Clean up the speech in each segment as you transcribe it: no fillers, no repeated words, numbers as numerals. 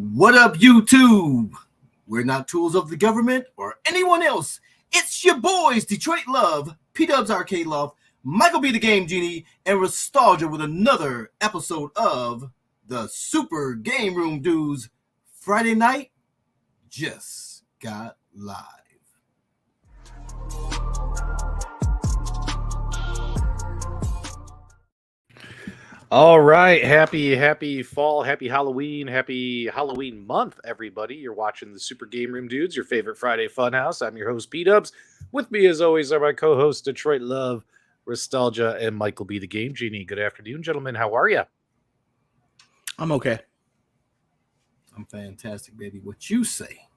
What up, YouTube? We're not tools of the government or anyone else. It's your boys, Detroit Love, P-Dubs Arcade Love, MichaelB the Game Genie, and Nostalgia with another episode of the Super GameRoom Dudes. Friday night just got live. All right, happy fall, happy Halloween month, everybody. You're watching the Super GameRoom Dudes, your favorite Friday funhouse. I'm your host, P-Dubs. With me, as always, are my co-hosts, Detroit Love, Nostalgia, and MichaelB the Game Genie. Good afternoon, gentlemen. How are you? I'm okay. I'm fantastic, baby. What you say?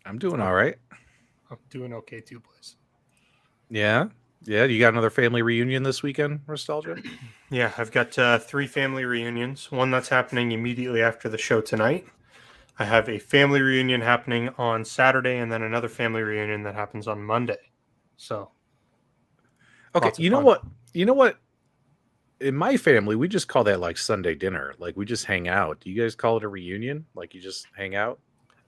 I'm doing all right. I'm doing okay too, boys. Yeah. You got another family reunion this weekend, Nostalgia? Yeah, I've got 3 family reunions. One that's happening immediately after the show tonight. I have a family reunion happening on Saturday, and then another family reunion that happens on Monday. So, okay, you know what? In my family, we just call that like Sunday dinner. Like we just hang out. Do you guys call it a reunion? Like you just hang out?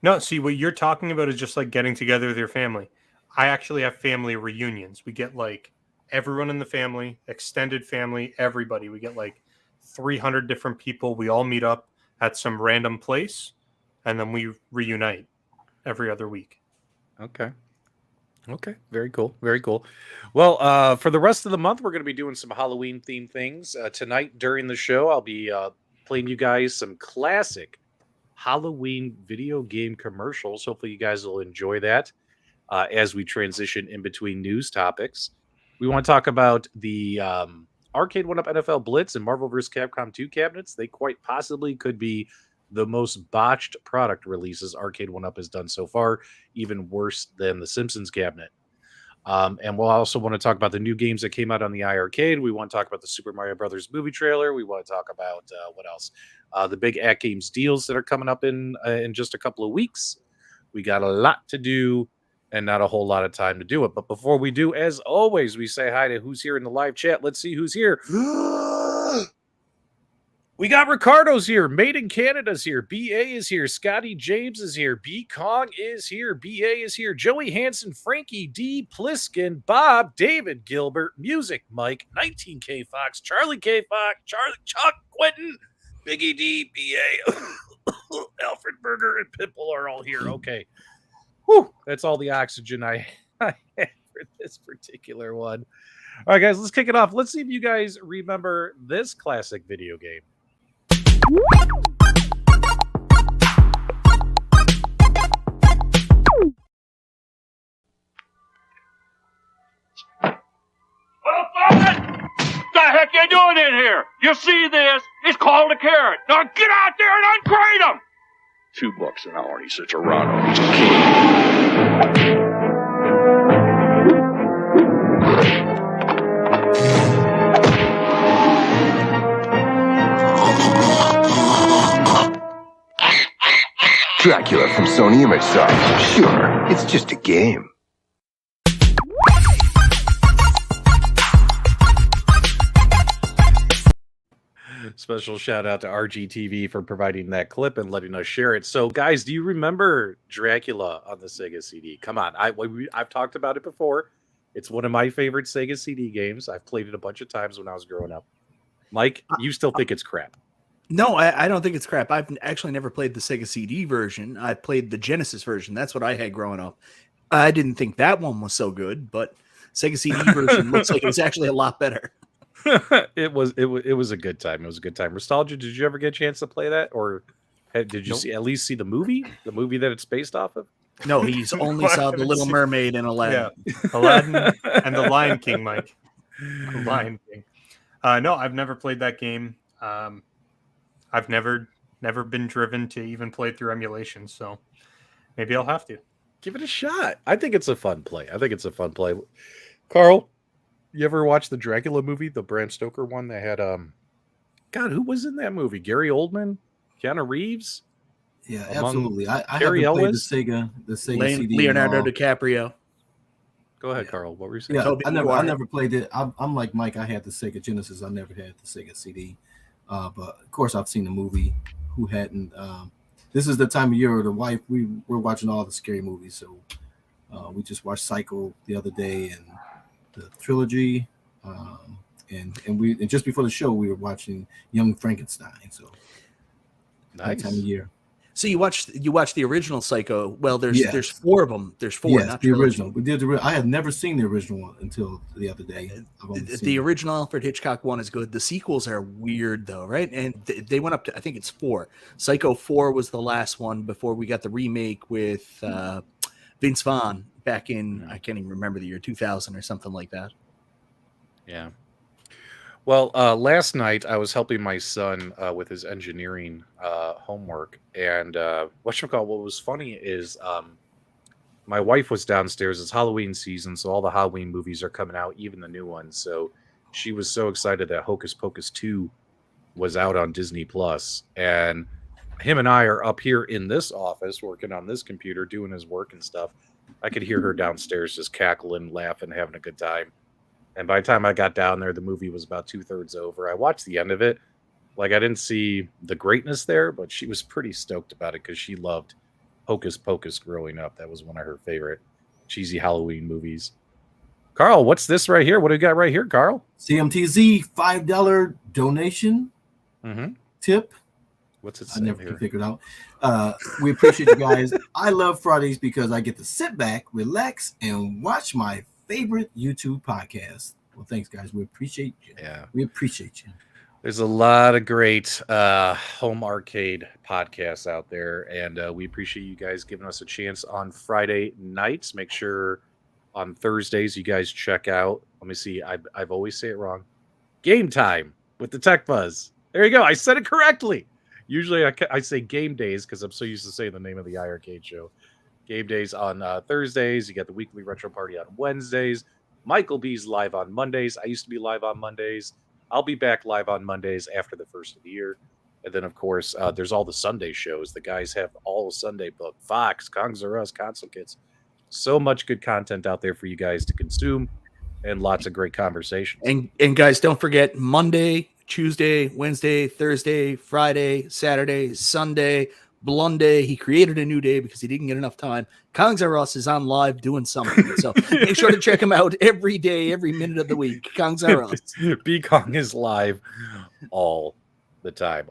No, see, what you're talking about is just like getting together with your family. I actually have family reunions. We get like everyone in the family, extended family, everybody. We get like 300 different people. We all meet up at some random place, and then we reunite every other week. Okay. Very cool. Well, for the rest of the month, we're going to be doing some Halloween themed things. Tonight during the show, I'll be playing you guys some classic Halloween video game commercials. Hopefully you guys will enjoy that as we transition in between news topics. We want to talk about the Arcade 1-Up NFL Blitz and Marvel vs. Capcom 2 cabinets. They quite possibly could be the most botched product releases Arcade 1-Up has done so far, even worse than the Simpsons cabinet. And we'll also want to talk about the new games that came out on the iArcade. We want to talk about the Super Mario Brothers movie trailer. We want to talk about what else? The big AtGames deals that are coming up in just a couple of weeks. We got a lot to do and not a whole lot of time to do it. But before we do, as always, we say hi to who's here in the live chat. Let's see who's here. We got Ricardo's here. Made in Canada's here. BA is here. Scotty James is here. B Kong is here. BA is here. Joey Hansen, Frankie D, Pliskin, Bob, David Gilbert, Music Mike, 19K Fox, Charlie K Fox, Charlie Chuck, Quentin, Biggie D, BA, Alfred Berger, and Pitbull are all here. Okay. Whew, that's all the oxygen I have for this particular one. All right, guys, let's kick it off. Let's see if you guys remember this classic video game. The heck you doing in here? You see this? It's called a carrot. Now get out there and uncrate them! $2 an hour, and he sits around on his king. Dracula from Sony ImageSoft. Sure, it's just a game. Special shout out to RGTV for providing that clip and letting us share it. So, guys, do you remember Dracula on the Sega CD? Come on, I've talked about it before. It's one of my favorite Sega CD games. I've played it a bunch of times when I was growing up. Mike, you still think it's crap? No, I don't think it's crap. I've actually never played the Sega CD version. I played the Genesis version. That's what I had growing up. I didn't think that one was so good, but Sega CD version looks like it was actually a lot better. It was a good time. It was a good time. Nostalgia, did you ever get a chance to play that, or did you at least see the movie that it's based off of? No, he's only saw The Little Mermaid and Aladdin. Yeah, Aladdin and The Lion King, Mike. The Lion King. No, I've never played that game. I've never been driven to even play through emulation, so maybe I'll have to. Give it a shot. I think it's a fun play. Carl, you ever watch the Dracula movie, the Bram Stoker one? They had God, who was in that movie? Gary Oldman, Keanu Reeves. Yeah, absolutely. I haven't Terry played Ellis? the Sega CD. Leonardo DiCaprio. Go ahead, Carl. What were you saying? Yeah, Toby I Maguire. never played it. I'm like Mike. I had the Sega Genesis. I never had the Sega CD. But of course, I've seen the movie. Who hadn't? this is the time of year where the wife we're watching all the scary movies. So we just watched Psycho the other day and the trilogy, and just before the show we were watching Young Frankenstein. So that time of year. So you watched the original Psycho. Well, there's 4 of them. There's 4. Yes, not the trilogy. original. We did I had never seen the original one until the other day. The original Alfred Hitchcock one is good. The sequels are weird though, right? And they went up to, I think it's 4. Psycho 4 was the last one before we got the remake with Vince Vaughn back in, I can't even remember the year, 2000 or something like that. Yeah. Well, last night I was helping my son with his engineering homework, and what was funny is my wife was downstairs. It's Halloween season, so all the Halloween movies are coming out, even the new ones. So she was so excited that Hocus Pocus 2 was out on Disney Plus, and him and I are up here in this office working on this computer, doing his work and stuff. I could hear her downstairs just cackling, laughing, having a good time. And by the time I got down there, the movie was about 2/3 over. I watched the end of it. Like, I didn't see the greatness there, but she was pretty stoked about it because she loved Hocus Pocus growing up. That was one of her favorite cheesy Halloween movies. Carl, what's this right here? What do you got right here, Carl? CMTZ $5 donation tip. What's it I say never here? can figure it out. We appreciate you guys. I love Fridays because I get to sit back, relax, and watch my favorite YouTube podcast. Well, thanks, guys. We appreciate you. Yeah. We appreciate you. There's a lot of great home arcade podcasts out there, and we appreciate you guys giving us a chance on Friday nights. Make sure on Thursdays you guys check out. Let me see. I've always say it wrong. Game Time with the Tech Buzz. There you go. I said it correctly. Usually I say Game Days because I'm so used to saying the name of the iArcade show. Game Days on Thursdays. You got the weekly retro party on Wednesdays. MichaelB's live on Mondays. I used to be live on Mondays. I'll be back live on Mondays after the first of the year. And then, of course, there's all the Sunday shows. The guys have all Sunday booked. Fox, Kongs R Us, Console Kits. So much good content out there for you guys to consume and lots of great conversations. And guys, don't forget Monday, Tuesday, Wednesday, Thursday, Friday, Saturday, Sunday, Blunday. He created a new day because he didn't get enough time. Kongs R Us is on live doing something. So make sure to check him out every day, every minute of the week. Kongs R Us. B-Kong is live all the time.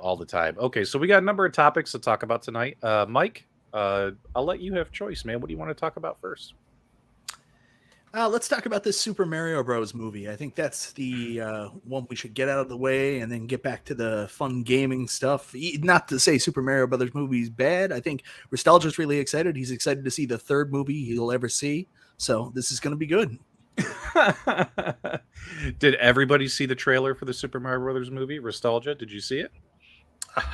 Okay, so we got a number of topics to talk about tonight. Mike, I'll let you have choice, man. What do you want to talk about first? Let's talk about this Super Mario Bros. Movie. I think that's the one we should get out of the way and then get back to the fun gaming stuff. Not to say Super Mario Brothers movie is bad. I think Nostalgia's really excited. He's excited to see the 3rd movie he'll ever see. So this is going to be good. Did everybody see the trailer for the Super Mario Brothers movie? Nostalgia, did you see it?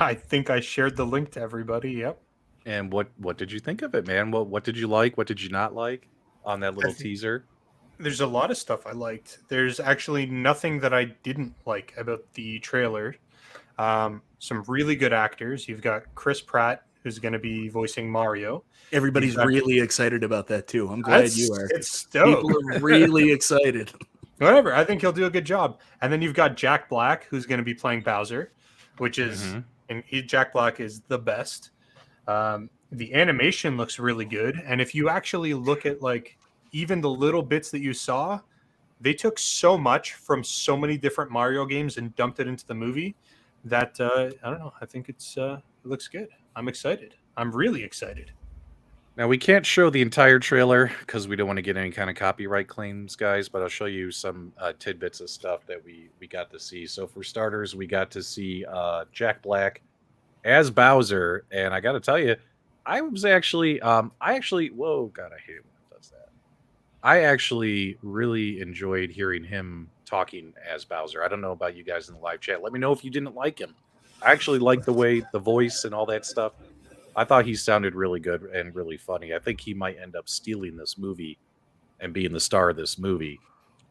I think I shared the link to everybody. Yep. And what did you think of it, man? What did you like? What did you not like on that little teaser? There's a lot of stuff I liked. There's actually nothing that I didn't like about the trailer. Some really good actors. You've got Chris Pratt, who's going to be voicing Mario. Everybody's really excited about that too. I'm glad you are. It's stoked. People are really excited. Whatever. I think he'll do a good job. And then you've got Jack Black, who's going to be playing Bowser, which is Jack Black is the best. The animation looks really good. And if you actually look at like even the little bits that you saw, they took so much from so many different Mario games and dumped it into the movie that I don't know. I think it looks good. I'm excited. I'm really excited. Now, we can't show the entire trailer because we don't want to get any kind of copyright claims, guys, but I'll show you some tidbits of stuff that we got to see. So for starters, we got to see Jack Black as Bowser, and I got to tell you, I actually, whoa, God, I hate it when it does that. I actually really enjoyed hearing him talking as Bowser. I don't know about you guys in the live chat. Let me know if you didn't like him. I actually liked the way, the voice and all that stuff. I thought he sounded really good and really funny. I think he might end up stealing this movie and being the star of this movie.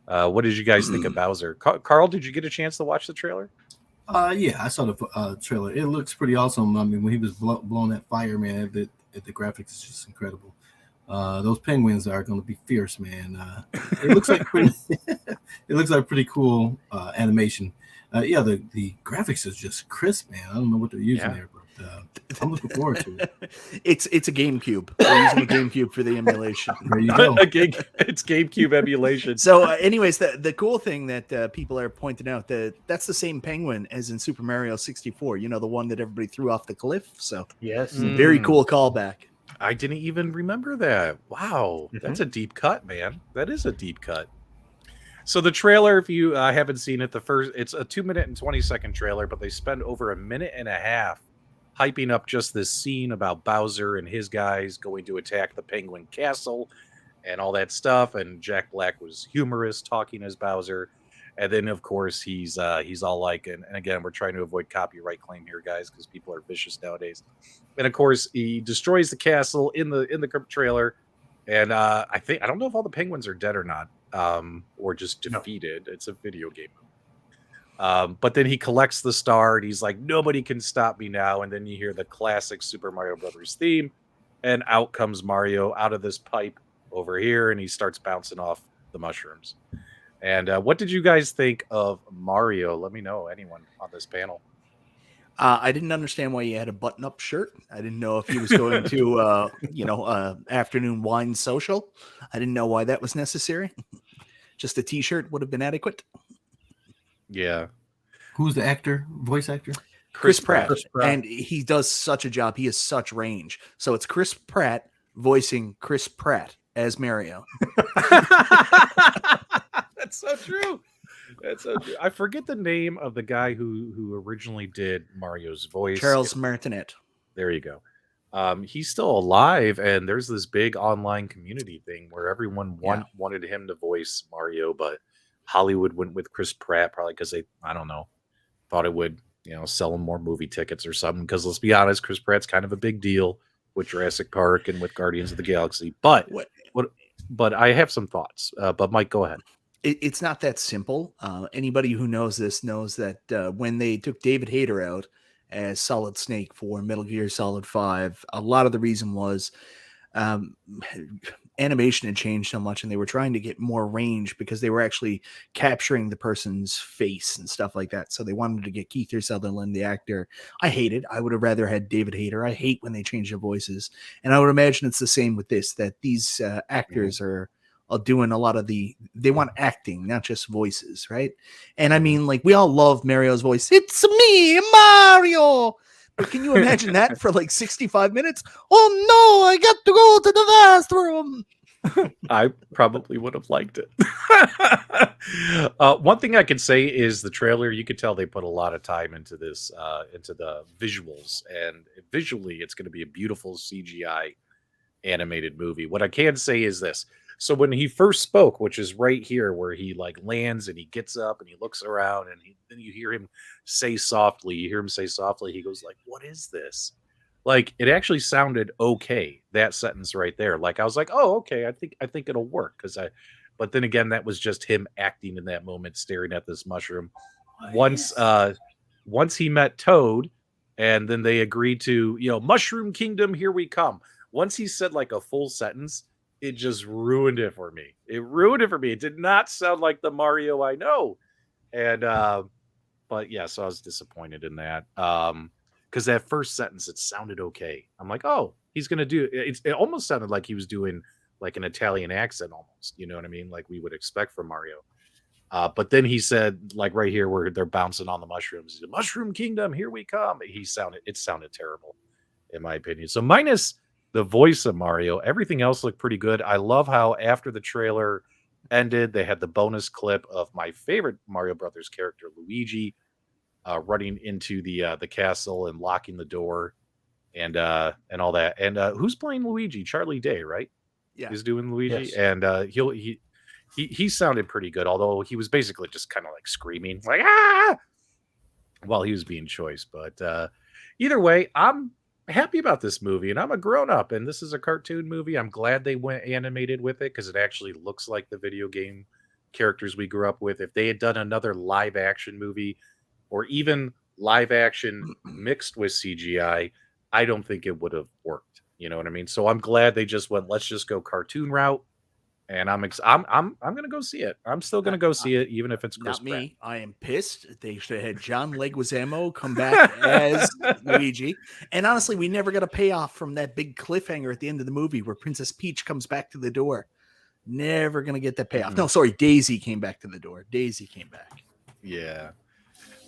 What did you guys think of Bowser? Carl, did you get a chance to watch the trailer? Yeah, I saw the trailer. It looks pretty awesome. I mean, when he was blowing that fire, man, the graphics is just incredible. Those penguins are going to be fierce, man. It looks like pretty cool animation. Yeah, the graphics is just crisp, man. I don't know what they're using there, bro. I'm looking forward to it. It's a GameCube. We're using a GameCube for the emulation. There you go. It's GameCube emulation. So, anyways, the cool thing that people are pointing out that's the same penguin as in Super Mario 64. You know, the one that everybody threw off the cliff. So, Yes. very cool callback. I didn't even remember that. Wow, that's a deep cut, man. That is a deep cut. So the trailer, if you haven't seen it, it's a 2-minute and 20-second trailer, but they spend over a minute and a half hyping up just this scene about Bowser and his guys going to attack the Penguin Castle and all that stuff. And Jack Black was humorous talking as Bowser. And then, of course, he's all like, and again, we're trying to avoid copyright claim here, guys, because people are vicious nowadays. And of course, he destroys the castle in the trailer. And I don't know if all the penguins are dead or not, or just defeated. It's a video game. But then he collects the star, and he's like, "Nobody can stop me now." And then you hear the classic Super Mario Brothers theme, and out comes Mario out of this pipe over here, and he starts bouncing off the mushrooms. And what did you guys think of Mario? Let me know, anyone on this panel. I didn't understand why he had a button-up shirt. I didn't know if he was going to, afternoon wine social. I didn't know why that was necessary. Just a T-shirt would have been adequate. Yeah. Who's the actor, voice actor? Chris Pratt. And he does such a job. He has such range. So it's Chris Pratt voicing Chris Pratt as Mario. That's so true. That's so true. I forget the name of the guy who originally did Mario's voice. Charles Martinet. There you go. He's still alive, and there's this big online community thing where everyone wanted him to voice Mario, but Hollywood went with Chris Pratt probably because they, I don't know, thought it would, sell him more movie tickets or something. Because let's be honest, Chris Pratt's kind of a big deal with Jurassic Park and with Guardians of the Galaxy. But but I have some thoughts. But Mike, go ahead. It's not that simple. Anybody who knows this knows that when they took David Hayter out as Solid Snake for Metal Gear Solid 5, a lot of the reason was animation had changed so much, and they were trying to get more range because they were actually capturing the person's face and stuff like that. So they wanted to get Keith Sutherland, the actor. I hate it. I would have rather had David Hayter. I hate when they change their voices. And I would imagine it's the same with this, that these actors are doing a lot of they want acting, not just voices, right? And I mean, like, we all love Mario's voice. It's me, Mario. But can you imagine that for like 65 minutes? Oh no, I got to go to the bathroom. I probably would have liked it. One thing I could say is the trailer, you could tell they put a lot of time into this, into the visuals, and visually it's going to be a beautiful CGI animated movie. What I can say is this. So when he first spoke, which is right here where he like lands and he gets up and he looks around, and then you hear him say softly, he goes like, "What is this?" Like, it actually sounded okay, that sentence right there. Like, I was like, "Oh, okay, I think it'll work." But then again, that was just him acting in that moment, staring at this mushroom. Once he met Toad, and then they agreed to, Mushroom Kingdom, here we come. Once he said like a full sentence, it just ruined it for me. It did not sound like the Mario I know. And, but yeah, so I was disappointed in that. Because that first sentence, it sounded okay. I'm like, oh, he's going to do it. It almost sounded like he was doing like an Italian accent almost. You know what I mean? Like we would expect from Mario. But then he said, like right here where they're bouncing on the mushrooms, he said, "Mushroom Kingdom, here we come." It sounded terrible, in my opinion. So minus the voice of Mario, everything else looked pretty good. I love how after the trailer ended, they had the bonus clip of my favorite Mario Brothers character, Luigi, running into the castle and locking the door, and all that. And who's playing Luigi? Charlie Day, right? Yeah, he's doing Luigi, yes. And he sounded pretty good, although he was basically just kind of like screaming, like "ah!" while he was being choice. But either way, I'm happy about this movie, and I'm a grown-up, and this is a cartoon movie. I'm glad they went animated with it because it actually looks like the video game characters we grew up with. If they had done another live action movie, or even live action mixed with CGI, I don't think it would have worked. You know what I mean? So I'm glad they just went, let's just go cartoon route, and I'm gonna go see it. I'm still gonna go see it, even if it's Chris Not me. Pratt. I am pissed. They should have had John Leguizamo come back as Luigi. And honestly, we never got a payoff from that big cliffhanger at the end of the movie where Princess Peach comes back to the door. Never gonna get that payoff. No, sorry, Daisy came back to the door. Daisy came back. Yeah.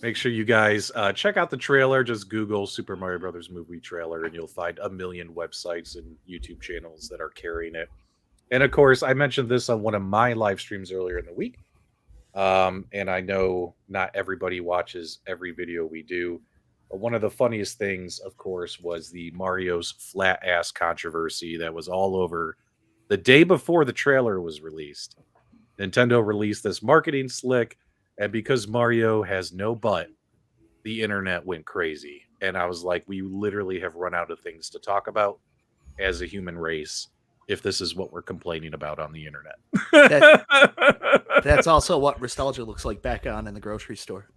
Make sure you guys check out the trailer. Just Google Super Mario Brothers movie trailer, and you'll find a million websites and YouTube channels that are carrying it. And of course, I mentioned this on one of my live streams earlier in the week. And I know not everybody watches every video we do. But one of the funniest things, of course, was the Mario's flat ass controversy that was all over the day before the trailer was released. Nintendo released this marketing slick. And because Mario has no butt, the internet went crazy. And I was like, we literally have run out of things to talk about as a human race if this is what we're complaining about on the internet. That's also what nostalgia looks like back on in the grocery store.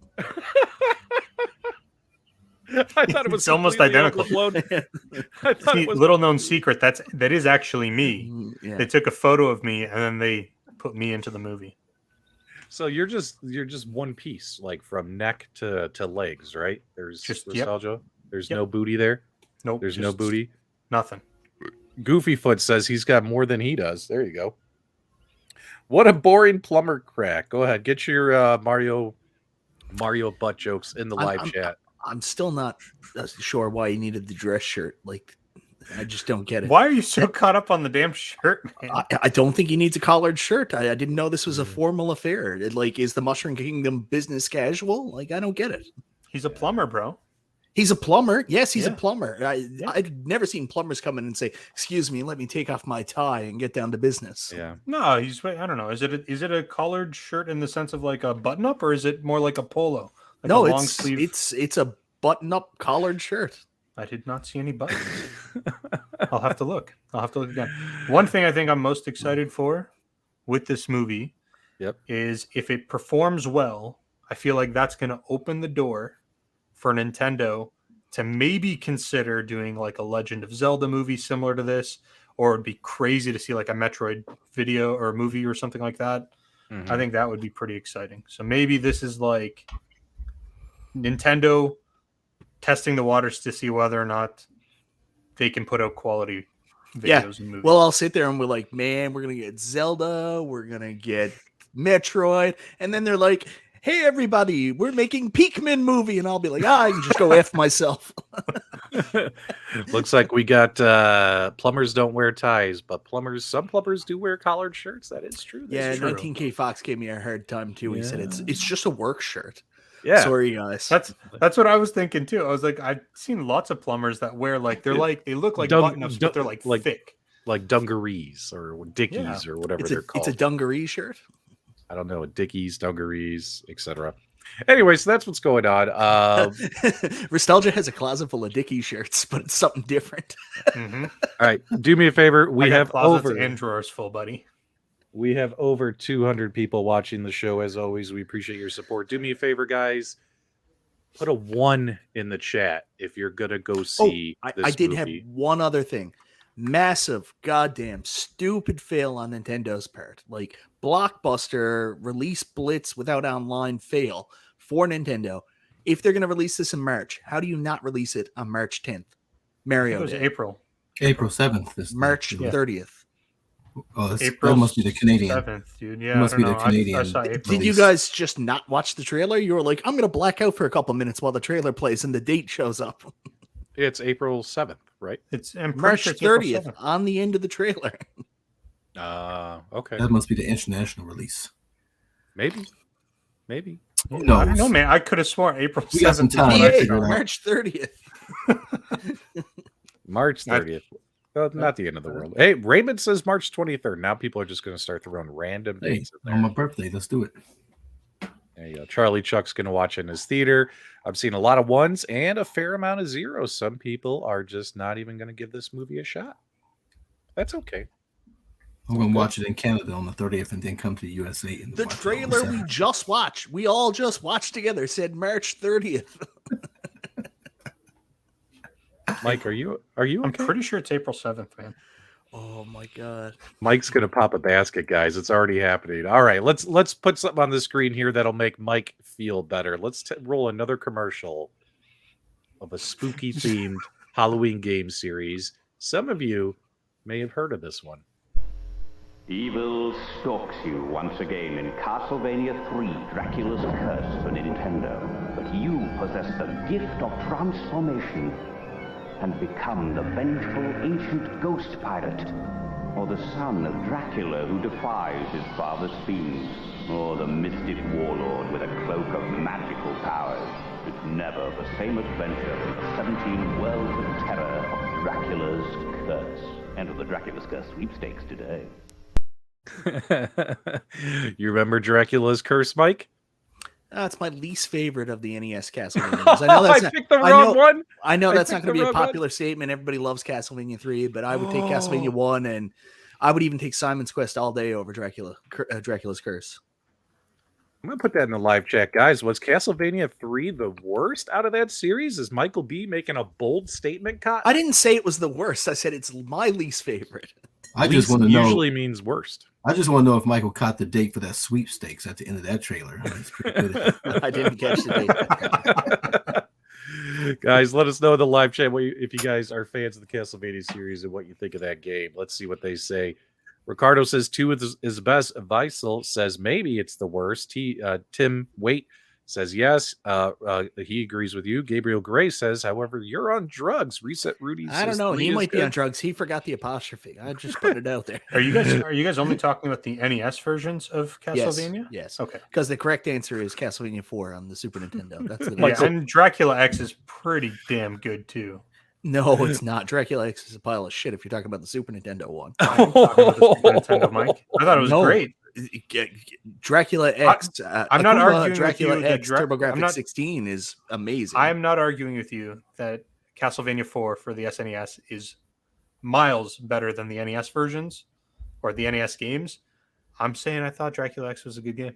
I thought it was almost identical. Little known secret, that is actually me. Yeah. They took a photo of me and then they put me into the movie. So you're just one piece, like from neck to legs, right? There's just nostalgia. Yep. There's no booty there. Nope. There's no booty. Nothing. Goofyfoot says he's got more than he does. There you go. What a boring plumber crack. Go ahead, get your Mario butt jokes in the live chat. I'm still not sure why he needed the dress shirt. Like, I just don't get it. Why are you so caught up on the damn shirt, man? I don't think he needs a collared shirt. I didn't know this was a formal affair. Is the Mushroom Kingdom business casual? Like, I don't get it. He's a plumber, bro. He's a plumber. Yes, he's a plumber. I've never seen plumbers come in and say, "Excuse me, let me take off my tie and get down to business." Yeah. No, I don't know. Is it a collared shirt in the sense of like a button up, or is it more like a polo? Like no, a long sleeve? It's a button up collared shirt. I did not see any buttons. I'll have to look again. One thing I think I'm most excited for with this movie is if it performs well, I feel like that's going to open the door for Nintendo to maybe consider doing like a Legend of Zelda movie similar to this, or it'd be crazy to see like a Metroid video or a movie or something like that. I think that would be pretty exciting. So maybe this is like Nintendo testing the waters to see whether or not they can put out quality videos and movies. Well, I'll sit there and we're like, man, we're going to get Zelda, we're going to get Metroid, and then they're like, hey, everybody, we're making Pikmin movie, and I'll be like, I can just go F myself. Looks like we got plumbers don't wear ties, but some plumbers do wear collared shirts. That is true. That's true. 19K Fox gave me a hard time too. He said it's just a work shirt. Yeah, sorry guys. That's what I was thinking too. I was like, I've seen lots of plumbers that wear like they look like button-ups, but they're like thick, like dungarees or dickies or whatever they're called. It's a dungaree shirt. I don't know, dickies, dungarees, etc. Anyway, so that's what's going on. Nostalgia has a closet full of Dickie shirts, but it's something different. All right, do me a favor. We have over and drawers full, buddy. We have over 200 people watching the show. As always, we appreciate your support. Do me a favor, guys. Put a 1 in the chat if you're gonna go see. I did have one other thing. Massive, goddamn, stupid fail on Nintendo's part. Like Blockbuster release Blitz without online fail for Nintendo. If they're going to release this in March, how do you not release it on March 10th? Mario Day. April 7th. March 30th. Oh, that must be the Canadian. 7th, dude. Yeah, it must be the Canadian. Did you guys just not watch the trailer? You were like, I'm going to black out for a couple minutes while the trailer plays and the date shows up. It's April 7th, right? It's March 30th on the end of the trailer. Okay. That must be the international release. Maybe. Who knows? I don't know, man. I could have sworn April 7th. We got some time. March 30th. March 30th. Well, not the end of the world. Hey, Raymond says March 23rd. Now people are just going to start throwing random dates in there. On my birthday, let's do it. There you go. Charlie Chuck's going to watch in his theater. I've seen a lot of 1s and a fair amount of 0s. Some people are just not even going to give this movie a shot. That's okay. I'm going to watch it in Canada on the 30th and then come to the USA. The trailer we just watched, we all just watched together, said March 30th. Mike, are you okay? I'm pretty sure it's April 7th, man. Oh my god. Mike's gonna pop a basket, guys. It's already happening. All right, let's put something on the screen here that'll make Mike feel better. Let's roll another commercial of a spooky themed Halloween game series. Some of you may have heard of this one. Evil stalks you once again in Castlevania 3, Dracula's Curse for Nintendo. But you possess the gift of transformation and become the vengeful ancient ghost pirate, or the son of Dracula who defies his father's fiends, or the mystic warlord with a cloak of magical powers. It's never the same adventure in the 17 worlds of terror of Dracula's Curse. Enter the Dracula's Curse sweepstakes today. You remember Dracula's Curse, Mike? It's my least favorite of the NES Castlevania. I know that's I picked the wrong one. I know that's not picked going to the be a wrong popular statement. Everybody loves Castlevania 3, but I would take Castlevania 1, and I would even take Simon's Quest all day over Dracula's Curse. I'm gonna put that in the live chat, guys. Was Castlevania 3 the worst out of that series? Is Michael B making a bold statement? I didn't say it was the worst. I said it's my least favorite. I just want to know. Usually means worst. I just want to know if Michael caught the date for that sweepstakes at the end of that trailer. That's pretty good. I didn't catch the date. Guys, let us know in the live chat if you guys are fans of the Castlevania series and what you think of that game. Let's see what they say. Ricardo says 2 is best. Weissel says maybe it's the worst. Tim Waite says yes. He agrees with you. Gabriel Gray says, however, you're on drugs. Reset Rudy. I don't know. He might be on drugs. He forgot the apostrophe. I just put it out there. Are you guys only talking about the NES versions of Castlevania? Yes. Okay. Because the correct answer is Castlevania 4 on the Super Nintendo. That's the Yeah, and Dracula X is pretty damn good too. No, it's not. Dracula X is a pile of shit if you're talking about the Super Nintendo one. I'm talking about the Super Nintendo, Mike. I thought it was great. Dracula X. I'm not arguing Dracula with you X TurboGrafx 16 is amazing. I am not arguing with you that Castlevania 4 for the SNES is miles better than the NES versions or the NES games. I'm saying I thought Dracula X was a good game.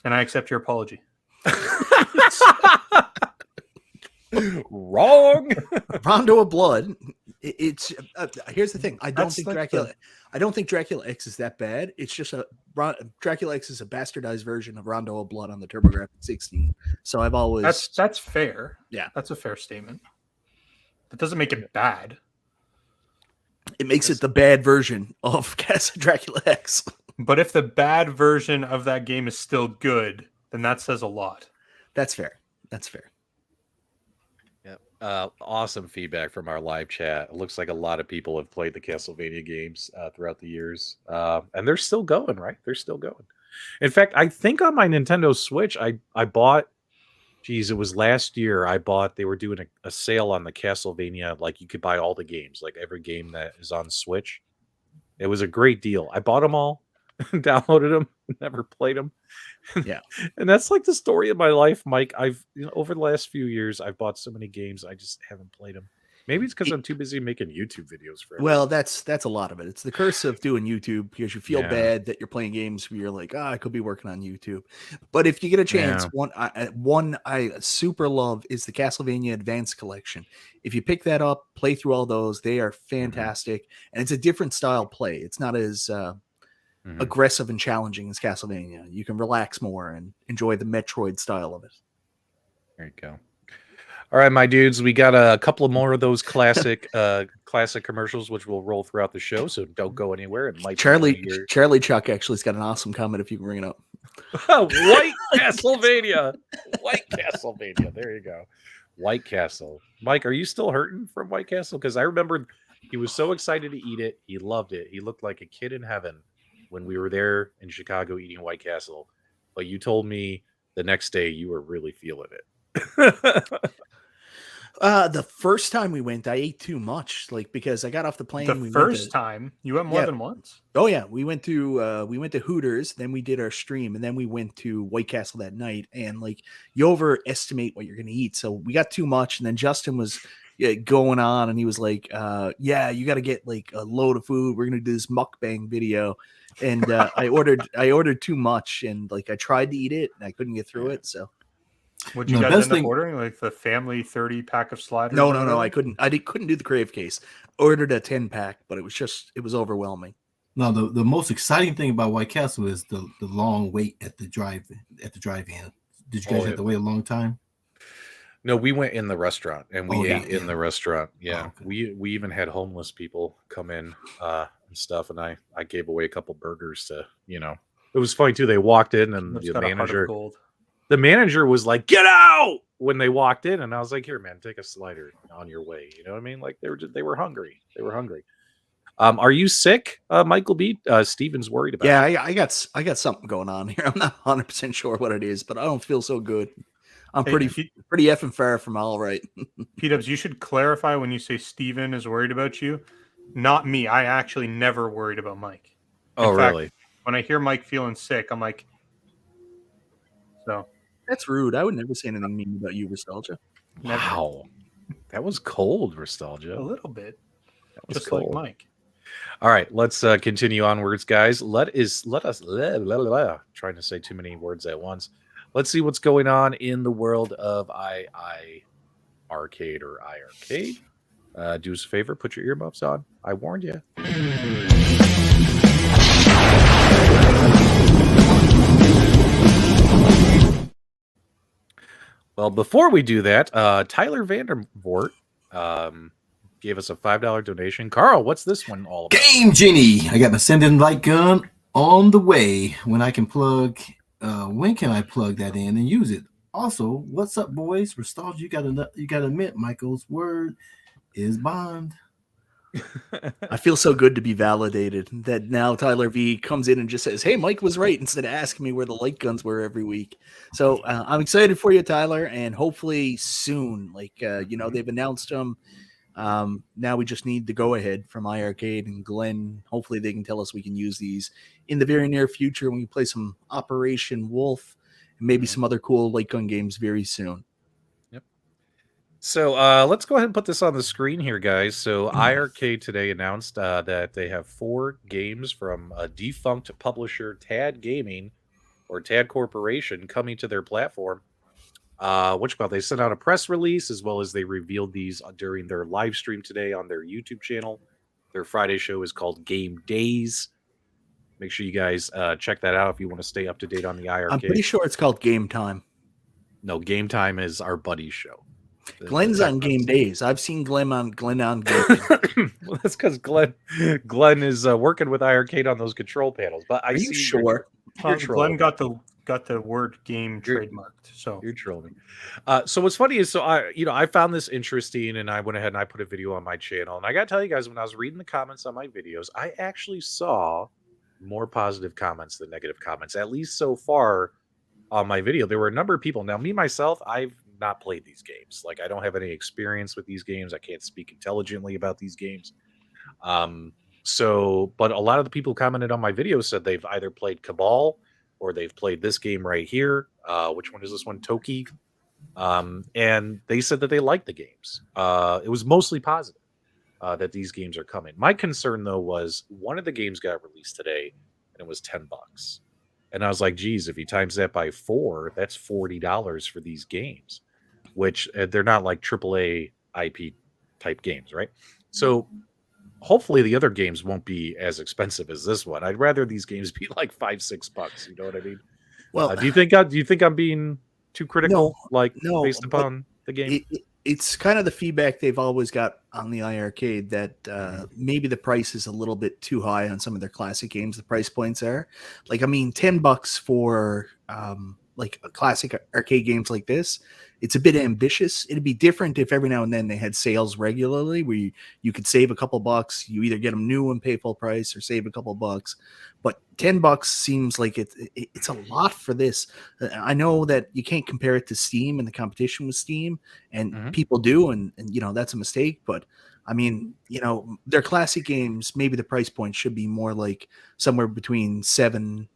And I accept your apology. Wrong. Rondo of Blood. It's here's the thing. I don't think Dracula X is that bad. It's just Dracula X is a bastardized version of Rondo of Blood on the TurboGrafx 16. So I've always that's fair. Yeah, that's a fair statement. That doesn't make it bad. It makes it the bad version of Dracula X. But if the bad version of that game is still good, then that says a lot. That's fair. That's fair. Awesome feedback from our live chat. It looks like a lot of people have played the Castlevania games throughout the years, and they're still going, right? They're still going. In fact, I think on my Nintendo Switch, I bought, it was last year, they were doing a sale on the Castlevania, like you could buy all the games, like every game that is on Switch. It was a great deal. I bought them all, downloaded them, never played them. Yeah. And that's like the story of my life, Mike. I've over the last few years, I've bought so many games, I just haven't played them. Maybe it's because I'm too busy making YouTube videos for everyone. Well, that's a lot of it. It's the curse of doing YouTube because you feel bad that you're playing games where you're like, I could be working on YouTube. But if you get a chance, one I super love is the Castlevania Advance Collection. If you pick that up, play through all those, they are fantastic. And it's a different style play. It's not as aggressive and challenging as Castlevania. You can relax more and enjoy the Metroid style of it. There you go. All right, my dudes, we got a couple of more of those classic commercials, which will roll throughout the show, so don't go anywhere. It might Charlie Chuck actually's got an awesome comment if you can bring it up. White Castlevania. White Castlevania. There you go. White Castle. Mike, are you still hurting from White Castle? Because I remember he was so excited to eat it. He loved it. He looked like a kid in heaven when we were there in Chicago eating White Castle. But you told me the next day you were really feeling it. The first time we went, I ate too much, because I got off the plane. The first time you went more than once. Oh yeah, we went to Hooters, then we did our stream, and then we went to White Castle that night. And you overestimate what you're going to eat, so we got too much. And then Justin was going on, and he was like, "Yeah, you got to get a load of food. We're going to do this mukbang video." And I ordered too much, and I tried to eat it, and I couldn't get through it. So Would you The guys best end up thing- ordering like the family 30 pack of sliders? No, or no, no. whatever? I couldn't. Couldn't do the Crave case. Ordered a 10-pack, but it was overwhelming. No, the most exciting thing about White Castle is the long wait at the drive-in. Did you guys have to wait a long time? No, we went in the restaurant and we ate in the restaurant. Yeah, Oh, okay. we even had homeless people come in and stuff, and I gave away a couple burgers to, you know. It was funny too. They walked in and It's the got a heart of gold. manager was like, "Get out!" when they walked in, and I was like, "Here, man, take a slider on your way." You know what I mean? Like they were hungry. They were hungry. Are you sick, Michael B? Steven's worried about. Yeah, you. I got something going on here. I'm not 100% sure what it is, but I don't feel so good. I'm Hey, pretty effing far from all right. P-Dubs, you should clarify when you say Steven is worried about you. Not me. I actually never worried about Mike. Oh, In fact, really? when I hear Mike feeling sick, I'm like, so. That's rude. I would never say anything mean about you, Nostalgia. Never. Wow, that was cold, nostalgia. A little bit. That was Just cold. like Mike. All right, let's continue onwards, guys. Let us trying to say too many words at once. Let's see what's going on in the world of iArcade or iArcade. Do us a favor, put your earmuffs on. I warned you. Well, before we do that, Tyler Vandervoort gave us a $5 donation. Carl, what's this one all about? Game Genie. I got my send invite gun on the way. When can I plug that in and use it? Also, what's up, boys? Nostalgia, you gotta admit, Michael's word is bond. I feel so good to be validated that now Tyler V comes in and just says, "Hey, Mike was right," instead of asking me where the light guns were every week. So I'm excited for you, Tyler, and hopefully soon. They've announced them. Now we just need the go ahead from iArcade and Glenn. Hopefully they can tell us we can use these in the very near future when we play some Operation Wolf and maybe some other cool light gun games very soon. Yep. So let's go ahead and put this on the screen here, guys. So iArcade today announced that they have 4 games from a defunct publisher, Tad Gaming or Tad Corporation, coming to their platform. They sent out a press release, as well as they revealed these during their live stream today on their YouTube channel. Their Friday show is called Game Days. Make sure you guys check that out if you want to stay up to date on the iArcade. I'm pretty sure it's called Game Time. No, Game Time is our buddy's show. Glenn's on Game Days. I've seen Glenn on Game Days. Well, that's because Glenn is working with iArcade on those control panels. But Are you sure? Glenn got the word game trademarked. So you're trolling. So what's funny is, I found this interesting, and I went ahead and I put a video on my channel. And I got to tell you guys, when I was reading the comments on my videos, I actually saw more positive comments than negative comments, at least so far on my video. There were a number of people. Now, me, myself, I've not played these games. Like, I don't have any experience with these games. I can't speak intelligently about these games. But a lot of the people who commented on my video said they've either played Cabal or they've played this game right here. Which one is this one? Toki. And they said that they liked the games. It was mostly positive that these games are coming. My concern, though, was one of the games got released today, and it was $10. And I was like, geez, if you times that by 4, that's $40 for these games, which they're not like AAA IP type games, right? So hopefully the other games won't be as expensive as this one. I'd rather these games be like $5-6. You know what I mean? Well, do you think I'm being too critical? No, based upon the game? It's kind of the feedback they've always got on the iArcade that maybe the price is a little bit too high on some of their classic games. The price points are $10 for like a classic arcade games like this. It's a bit ambitious. It'd be different if every now and then they had sales regularly where you could save a couple bucks. You either get them new and pay full price or save a couple bucks. But $10 seems like it's a lot for this. I know that you can't compare it to Steam and the competition with Steam, and people do, and that's a mistake. But I mean, their classic games, maybe the price point should be more like somewhere between 7,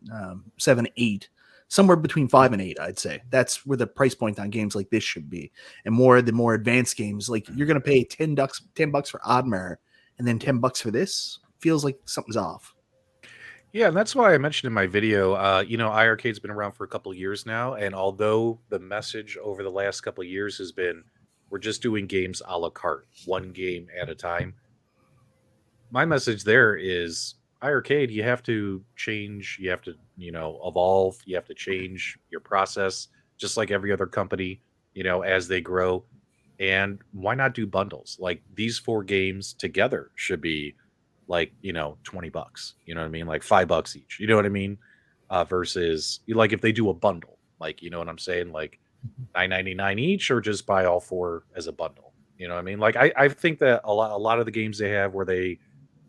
8. Somewhere between 5 and 8, I'd say. That's where the price point on games like this should be. And the more advanced games, like you're going to pay $10 for Oddmare and then $10 for this, feels like something's off. Yeah, and that's why I mentioned in my video, iArcade's been around for a couple of years now, and although the message over the last couple of years has been, we're just doing games a la carte, one game at a time. My message there is iArcade, you have to change, you have to, evolve, you have to change your process, just like every other company, as they grow. And why not do bundles? Like these 4 games together should be like, $20. You know what I mean? Like $5 each. You know what I mean? Versus like if they do a bundle, like, you know what I'm saying? Like $9.99 each, or just buy all 4 as a bundle. You know what I mean? Like I think that a lot of the games they have where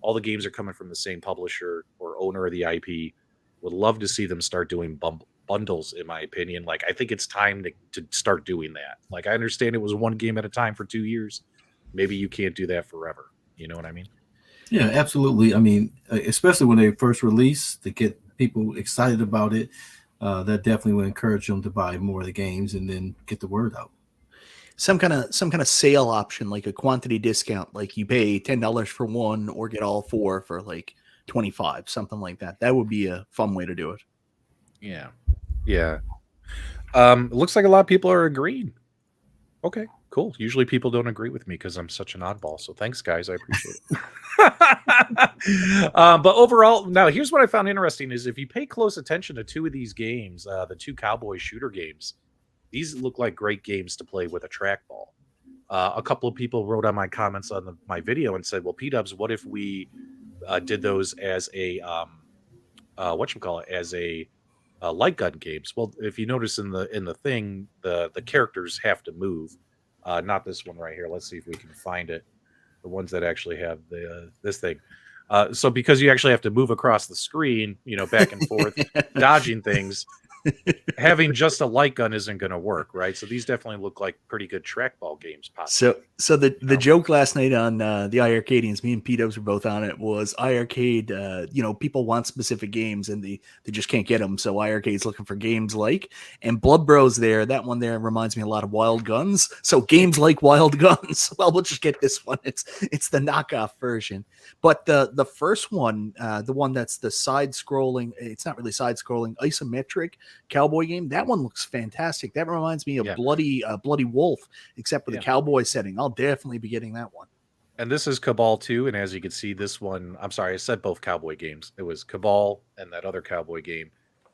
all the games are coming from the same publisher or owner of the IP, would love to see them start doing bundles, in my opinion. Like I think it's time to start doing that. Like I understand it was one game at a time for 2 years. Maybe you can't do that forever. You know what I mean? Yeah, absolutely. I mean, especially when they first release, to get people excited about it, that definitely will encourage them to buy more of the games and then get the word out. Some kind of sale option, like a quantity discount, like you pay $10 for one or get all 4 for like 25, something like that. That would be a fun way to do it. Yeah. It looks like a lot of people are agreeing. Okay, cool. Usually people don't agree with me because I'm such an oddball. So thanks, guys. I appreciate it. But overall, now here's what I found interesting is if you pay close attention to 2 of these games, the 2 cowboy shooter games, these look like great games to play with a trackball. A couple of people wrote on my comments on my video and said, well, P-Dubs, what if we did those as a, as a light gun games? Well, if you notice in the thing, the characters have to move. Not this one right here. Let's see if we can find it. The ones that actually have this thing. So because you actually have to move across the screen, back and forth, dodging things, having just a light gun isn't going to work, right? So these definitely look like pretty good trackball games. Possibly. So the joke last night on the iArcadians, me and P-Dubs were both on it, was iArcade, people want specific games and they just can't get them. So iArcade's looking for games like, and Blood Bros there, that one there reminds me a lot of Wild Guns. So games like Wild Guns, well, we'll just get this one. It's the knockoff version. But the first one, the one that's the side-scrolling, it's not really side-scrolling, isometric cowboy game, that one looks fantastic. That reminds me of Bloody Wolf, except with a cowboy setting. I'll definitely be getting that one. And this is Cabal 2, and as you can see, this one, I'm sorry, I said both cowboy games. It was Cabal and that other cowboy game.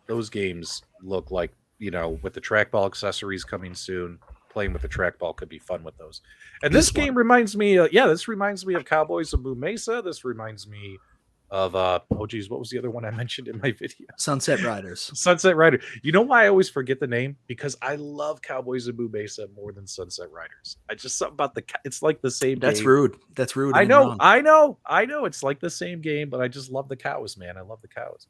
Those games look like, with the trackball accessories coming soon, playing with the trackball could be fun with those. And this game reminds me, this reminds me of Cowboys of Moo Mesa. This reminds me of, what was the other one I mentioned in my video? Sunset Riders. Sunset Rider. You know why I always forget the name? Because I love Cowboys of Moo Mesa more than Sunset Riders. I just, something about it's like the same That's game. rude. That's rude. I know. It's like the same game, but I just love the cows, man. I love the cows.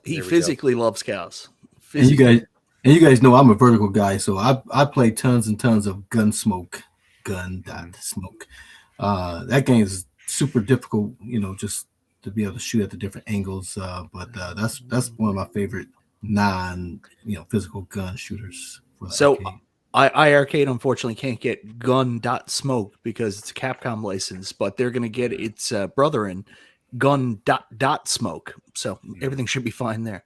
He physically loves cows. And you guys know I'm a vertical guy, so I play tons and tons of Gunsmoke. That game is super difficult, just to be able to shoot at the different angles. But that's one of my favorite physical gun shooters. So iArcade unfortunately can't get Gun.Smoke because it's a Capcom license, but they're going to get its brother in Gun.Smoke. So everything should be fine there.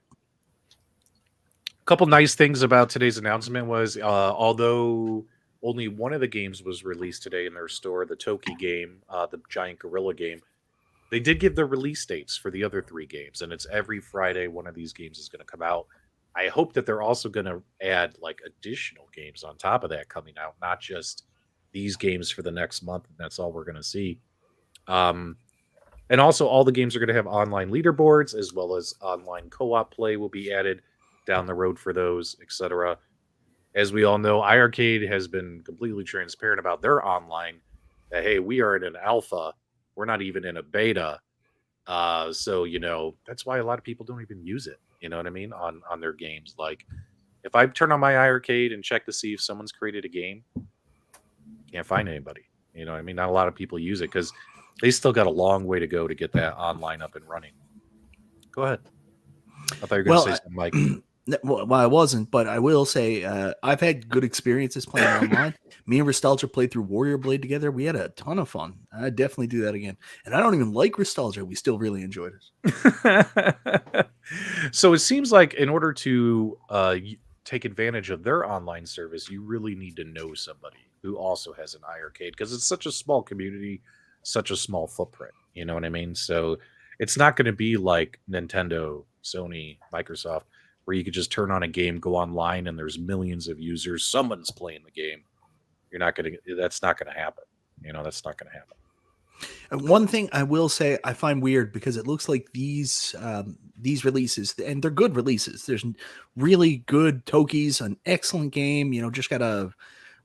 A couple nice things about today's announcement was, although only one of the games was released today in their store, the Toki game, the giant gorilla game, they did give the release dates for the other 3 games, and it's every Friday one of these games is going to come out. I hope that they're also going to add like additional games on top of that coming out, not just these games for the next month, and that's all we're going to see. And also all the games are going to have online leaderboards, as well as online co-op play will be added down the road for those, etc. As we all know, iArcade has been completely transparent about their online, that, hey, we are in an alpha. We're not even in a beta. So, that's why a lot of people don't even use it, you know what I mean, on their games. Like, if I turn on my iArcade and check to see if someone's created a game, can't find anybody. You know what I mean? Not a lot of people use it because they still got a long way to go to get that online up and running. Go ahead. I thought you were going to say something, Mike. Well, I wasn't, but I will say I've had good experiences playing online. Me and Nostalgia played through Warrior Blade together. We had a ton of fun. I'd definitely do that again. And I don't even like Nostalgia. We still really enjoyed it. So it seems like in order to take advantage of their online service, you really need to know somebody who also has an iArcade, because it's such a small community, such a small footprint. You know what I mean? So it's not going to be like Nintendo, Sony, Microsoft, where you could just turn on a game, go online, and there's millions of users. Someone's playing the game. You're not going to. That's not going to happen. You know, that's not going to happen. And one thing I will say I find weird, because it looks like these releases, and they're good releases. There's really good Toki's, an excellent game. You know, just got a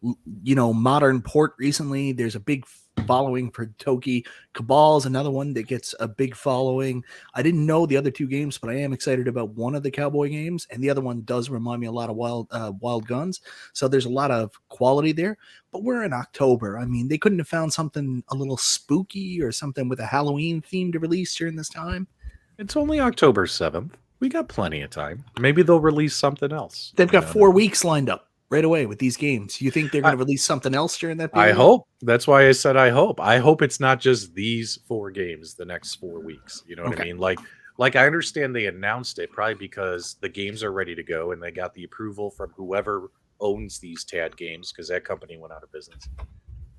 modern port recently. There's a big following for Toki. Cabal's another one that gets a big following. I didn't know the other two games, but I am excited about one of the cowboy games, and the other one does remind me a lot of Wild Guns. So there's a lot of quality there. But we're in October. I mean, they couldn't have found something a little spooky or something with a Halloween theme to release during this time. It's only October 7th. We got plenty of time. Maybe they'll release something else. They've got 4 weeks lined up right away with these games. You think they're going to release something else during that period? I hope. That's why I said I hope. I hope it's not just these 4 games the next 4 weeks. You know what I mean? Like I understand they announced it probably because the games are ready to go and they got the approval from whoever owns these TAD games, because that company went out of business.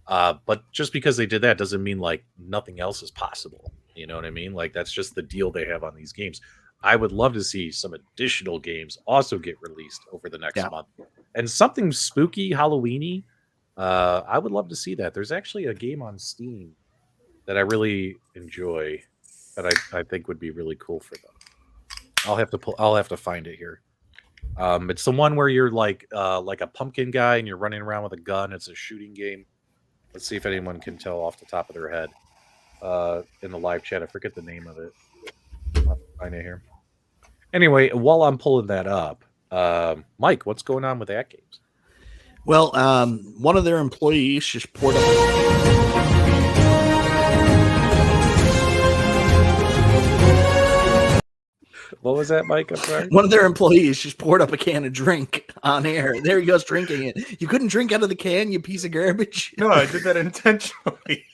But just because they did that doesn't mean like nothing else is possible. You know what I mean? Like that's just the deal they have on these games. I would love to see some additional games also get released over the next month. And something spooky, Halloween-y. I would love to see that. There's actually a game on Steam that I really enjoy that I think would be really cool for them. I'll have to find it here. It's the one where you're like a pumpkin guy and you're running around with a gun. It's a shooting game. Let's see if anyone can tell off the top of their head in the live chat. I forget the name of it. I'll find it here. Anyway, while I'm pulling that up, Mike, what's going on with AtGames? Well, one of their employees just poured up. What was that, Mike? I'm sorry. One of their employees just poured up a can of drink on air. There he goes drinking it. You couldn't drink out of the can, you piece of garbage. No, I did that intentionally.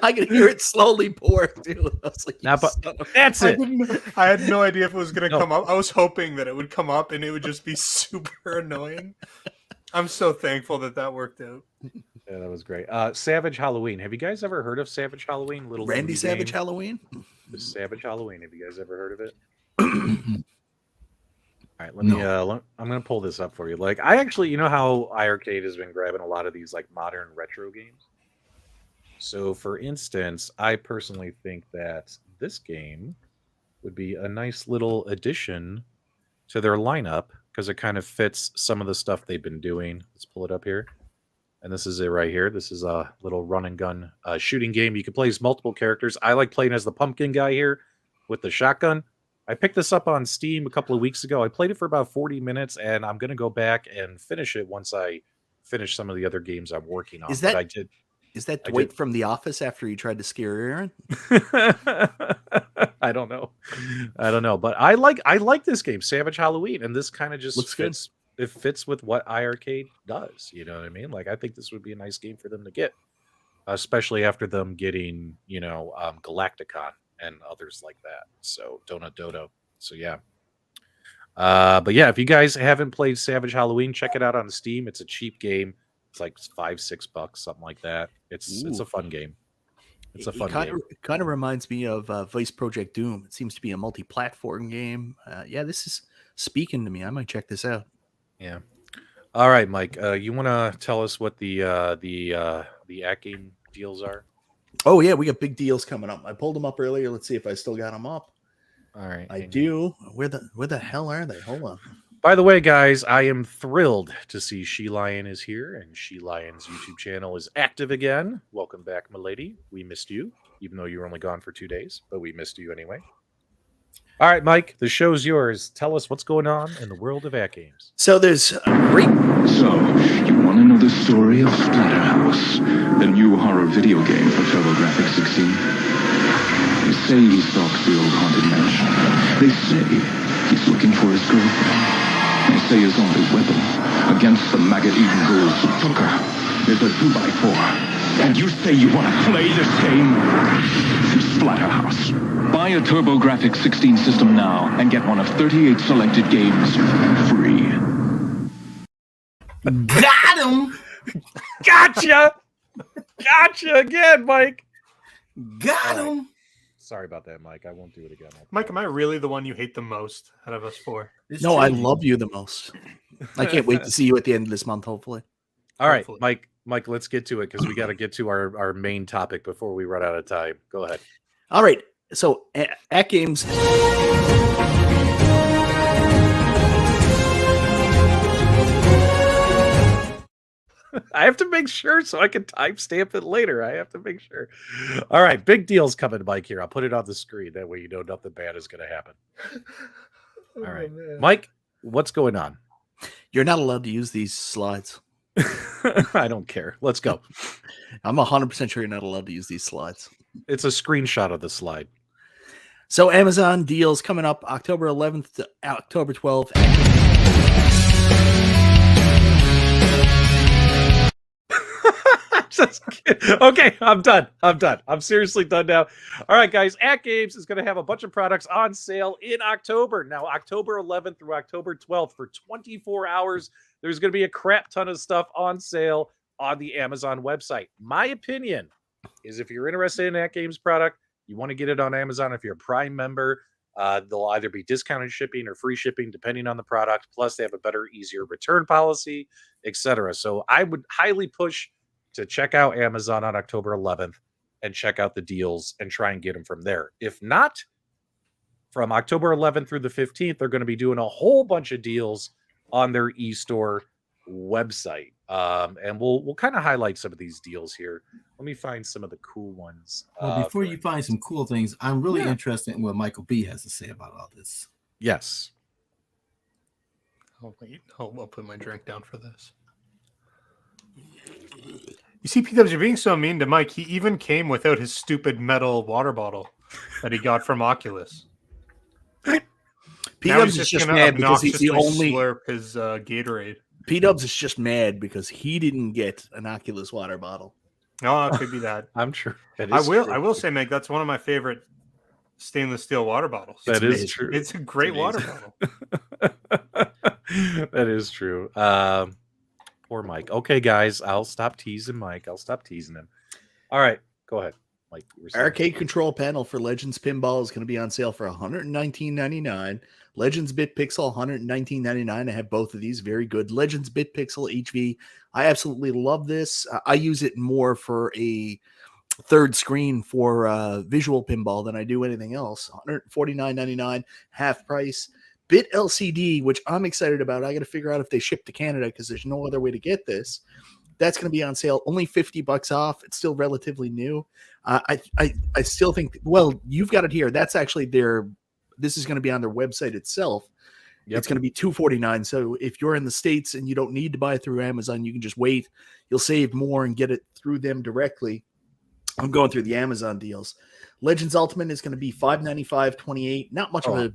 I could hear it slowly pour too. I was like, that's it. I had no idea if it was going to come up. I was hoping that it would come up and it would just be super annoying. I'm so thankful that worked out. Yeah, that was great. Savage Halloween. Have you guys ever heard of Savage Halloween? Little Randy Savage game? Halloween? Savage Halloween. Have you guys ever heard of it? All right, let me. I'm going to pull this up for you. Like, I actually, you know how iArcade has been grabbing a lot of these like modern retro games. So, for instance, I personally think that this game would be a nice little addition to their lineup because it kind of fits some of the stuff they've been doing. Let's pull it up here. And this is it right here. This is a little run and gun shooting game. You can play as multiple characters. I like playing as the pumpkin guy here with the shotgun. I picked this up on Steam a couple of weeks ago. I played it for about 40 minutes, and I'm going to go back and finish it once I finish some of the other games I'm working on. Is that Dwight from The Office after he tried to scare Aaron? I don't know. But I like this game, Savage Halloween, and this kind of just looks fits. It fits with what iArcade does. You know what I mean? Like, I think this would be a nice game for them to get, especially after them getting, Galacticon and others like that. So Donut Dodo. So yeah. But yeah, if you guys haven't played Savage Halloween, check it out on Steam. It's a cheap game. It's like $5-6, something like that. It's a fun game. It's a fun game. It kind of reminds me of Vice Project Doom. It seems to be a multi-platform game. Yeah, this is speaking to me. I might check this out. Yeah. All right, Mike. You want to tell us what the AtGame deals are? Oh yeah, we got big deals coming up. I pulled them up earlier. Let's see if I still got them up. All right, I do. Where the hell are they? Hold on. By the way, guys, I am thrilled to see She Lion is here, and She Lion's YouTube channel is active again. Welcome back, my lady. We missed you, even though you were only gone for 2 days, but we missed you anyway. All right, Mike, the show's yours. Tell us what's going on in the world of AtGames. So there's a great... So, you want to know the story of Splatterhouse, the new horror video game for TurboGrafx 16? You say he stalks the old haunted mansion. They say he's looking for his girlfriend. They say his only weapon against the maggot-eating ghouls who took her is a 2x4. And you say you want to play this game? Splatterhouse. Buy a TurboGrafx 16 system now and get one of 38 selected games free. Got him. Gotcha. Gotcha again, Mike. Got him. Sorry about that, Mike. I won't do it again. Mike, am I really the one you hate the most out of us four? No, I love you the most. I can't wait to see you at the end of this month, hopefully. All right, Hopefully. Mike, let's get to it because we got to get to our main topic before we run out of time. Go ahead. All right. So AtGames. I have to make sure so I can timestamp it later. I have to make sure. All right, big deals coming, Mike, here. I'll put it on the screen. That way you know nothing bad is going to happen. All right. Mike, what's going on? You're not allowed to use these slides. I don't care. Let's go. I'm 100% sure you're not allowed to use these slides. It's a screenshot of the slide. So Amazon deals coming up October 11th to October 12th. Just kidding. Okay, I'm done. I'm seriously done now. All right, guys. AtGames is going to have a bunch of products on sale in October. Now, October 11th through October 12th for 24 hours. There's going to be a crap ton of stuff on sale on the Amazon website. My opinion is if you're interested in AtGames product, you want to get it on Amazon. If you're a Prime member, they'll either be discounted shipping or free shipping, depending on the product. Plus, they have a better, easier return policy, etc. So I would highly push to check out Amazon on October 11th and check out the deals and try and get them from there. If not, from October 11th through the 15th, they're going to be doing a whole bunch of deals on their e-store website. And we'll kind of highlight some of these deals here. Let me find some of the cool ones. Well, before you find some cool things, I'm really interested in what MichaelB has to say about all this. Yes. Oh, wait. I'll put my drink down for this. You see, PW, you're being so mean to Mike. He even came without his stupid metal water bottle that he got from Oculus. P-Dubs is just mad because he's the only slurp his Gatorade. P-Dubs is just mad because he didn't get an Oculus water bottle. No, it could be that. I'm sure. I will say, Meg, that's one of my favorite stainless steel water bottles. That is true. It's a great water bottle. That is true. Poor Mike. Okay, guys, I'll stop teasing Mike. I'll stop teasing him. All right, go ahead, Mike. Arcade control panel for Legends Pinball is going to be on sale for $119.99. Legends Bit Pixel, $119.99. I have both of these. Very good. Legends Bit Pixel HV. I absolutely love this. I use it more for a third screen for visual pinball than I do anything else. $149.99, half price. Bit LCD, which I'm excited about. I got to figure out if they ship to Canada because there's no other way to get this. That's going to be on sale, only $50 off. It's still relatively new. I still think, well, you've got it here. That's actually this is going to be on their website itself. Yep. It's going to be $249. So if you're in the States and you don't need to buy it through Amazon, you can just wait. You'll save more and get it through them directly. I'm going through the Amazon deals. Legends Ultimate is going to be $595.28. Not much of a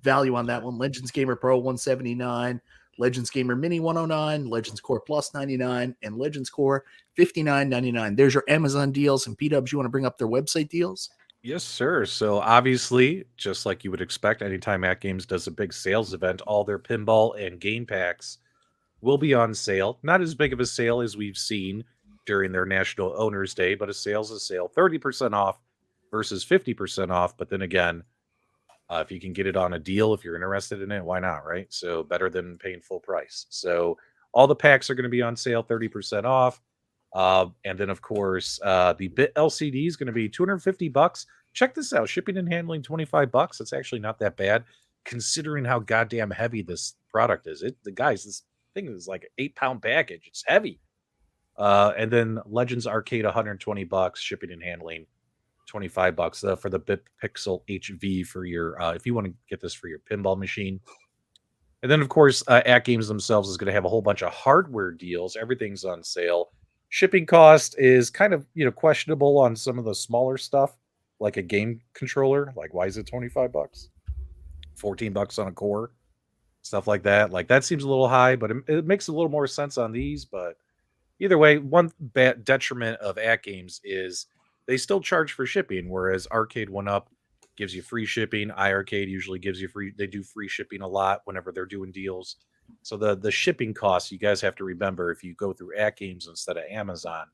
value on that one. Legends Gamer Pro $179, Legends Gamer Mini $109, Legends Core Plus $99, and Legends Core $59.99. There's your Amazon deals. And P-Dubs, you want to bring up their website deals? Yes, sir. So obviously, just like you would expect, anytime AtGames does a big sales event, all their pinball and game packs will be on sale. Not as big of a sale as we've seen during their National Owners Day, but a sale's a sale. 30% off versus 50% off. But then again, if you can get it on a deal, if you're interested in it, why not, right? So better than paying full price. So all the packs are going to be on sale, 30% off. And then, of course, the Bit LCD is going to be $250. Check this out. Shipping and handling, $25. It's actually not that bad, considering how goddamn heavy this product is. Guys, this thing is like an 8-pound package. It's heavy. And then Legends Arcade, $120. Shipping and handling, $25 for the Bit Pixel HV for your if you want to get this for your pinball machine. And then, of course, AtGames themselves is going to have a whole bunch of hardware deals. Everything's on sale. Shipping cost is kind of questionable on some of the smaller stuff. like a game controller. Like, why is it $25? $14 on a core, stuff like that. Like, that seems a little high, but it makes a little more sense on these. But either way, one bad detriment of AtGames is they still charge for shipping, whereas Arcade 1UP gives you free shipping. iArcade usually gives you free. They do free shipping a lot whenever they're doing deals. So the shipping costs, you guys have to remember, if you go through AtGames instead of Amazon,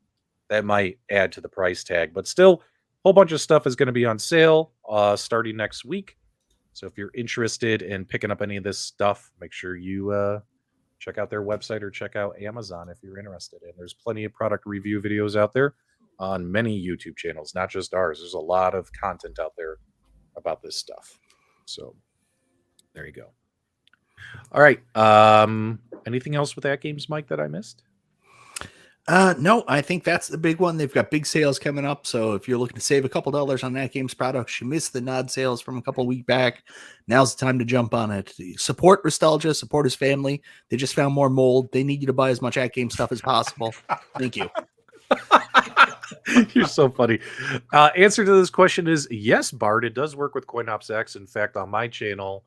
that might add to the price tag. But still, a whole bunch of stuff is going to be on sale starting next week. So if you're interested in picking up any of this stuff, make sure you check out their website or check out Amazon if you're interested. And there's plenty of product review videos out there on many YouTube channels, not just ours. There's a lot of content out there about this stuff. So there you go. All right. Anything else with AtGames, Mike, that I missed? No, I think that's the big one. They've got big sales coming up. So if you're looking to save a couple dollars on AtGames products, you missed the nod sales from a couple of weeks back. Now's the time to jump on it. Support Nostalgia, support his family. They just found more mold. They need you to buy as much AtGames stuff as possible. Thank you. You're so funny. Answer to this question is yes, Bart. It does work with CoinOps X. In fact, on my channel,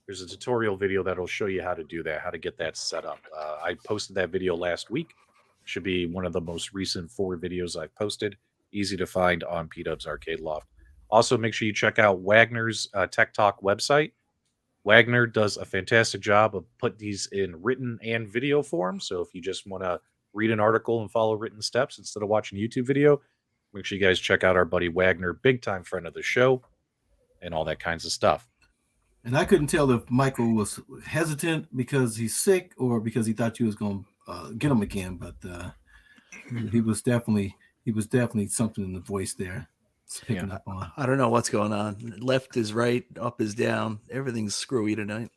there's a tutorial video that'll show you how to do that, how to get that set up. I posted that video last week. Should be one of the most recent 4 videos I've posted. Easy to find on P-Dub's Arcade Loft. Also, make sure you check out Wagner's Tech Talk website. Wagner does a fantastic job of putting these in written and video form. So if you just want to read an article and follow written steps instead of watching a YouTube video, make sure you guys check out our buddy Wagner, big time friend of the show, and all that kinds of stuff. And I couldn't tell if Michael was hesitant because he's sick or because he thought you was going to get him again. But he was definitely something in the voice there. It's picking up on. I don't know what's going on. Left is right, up is down. Everything's screwy tonight.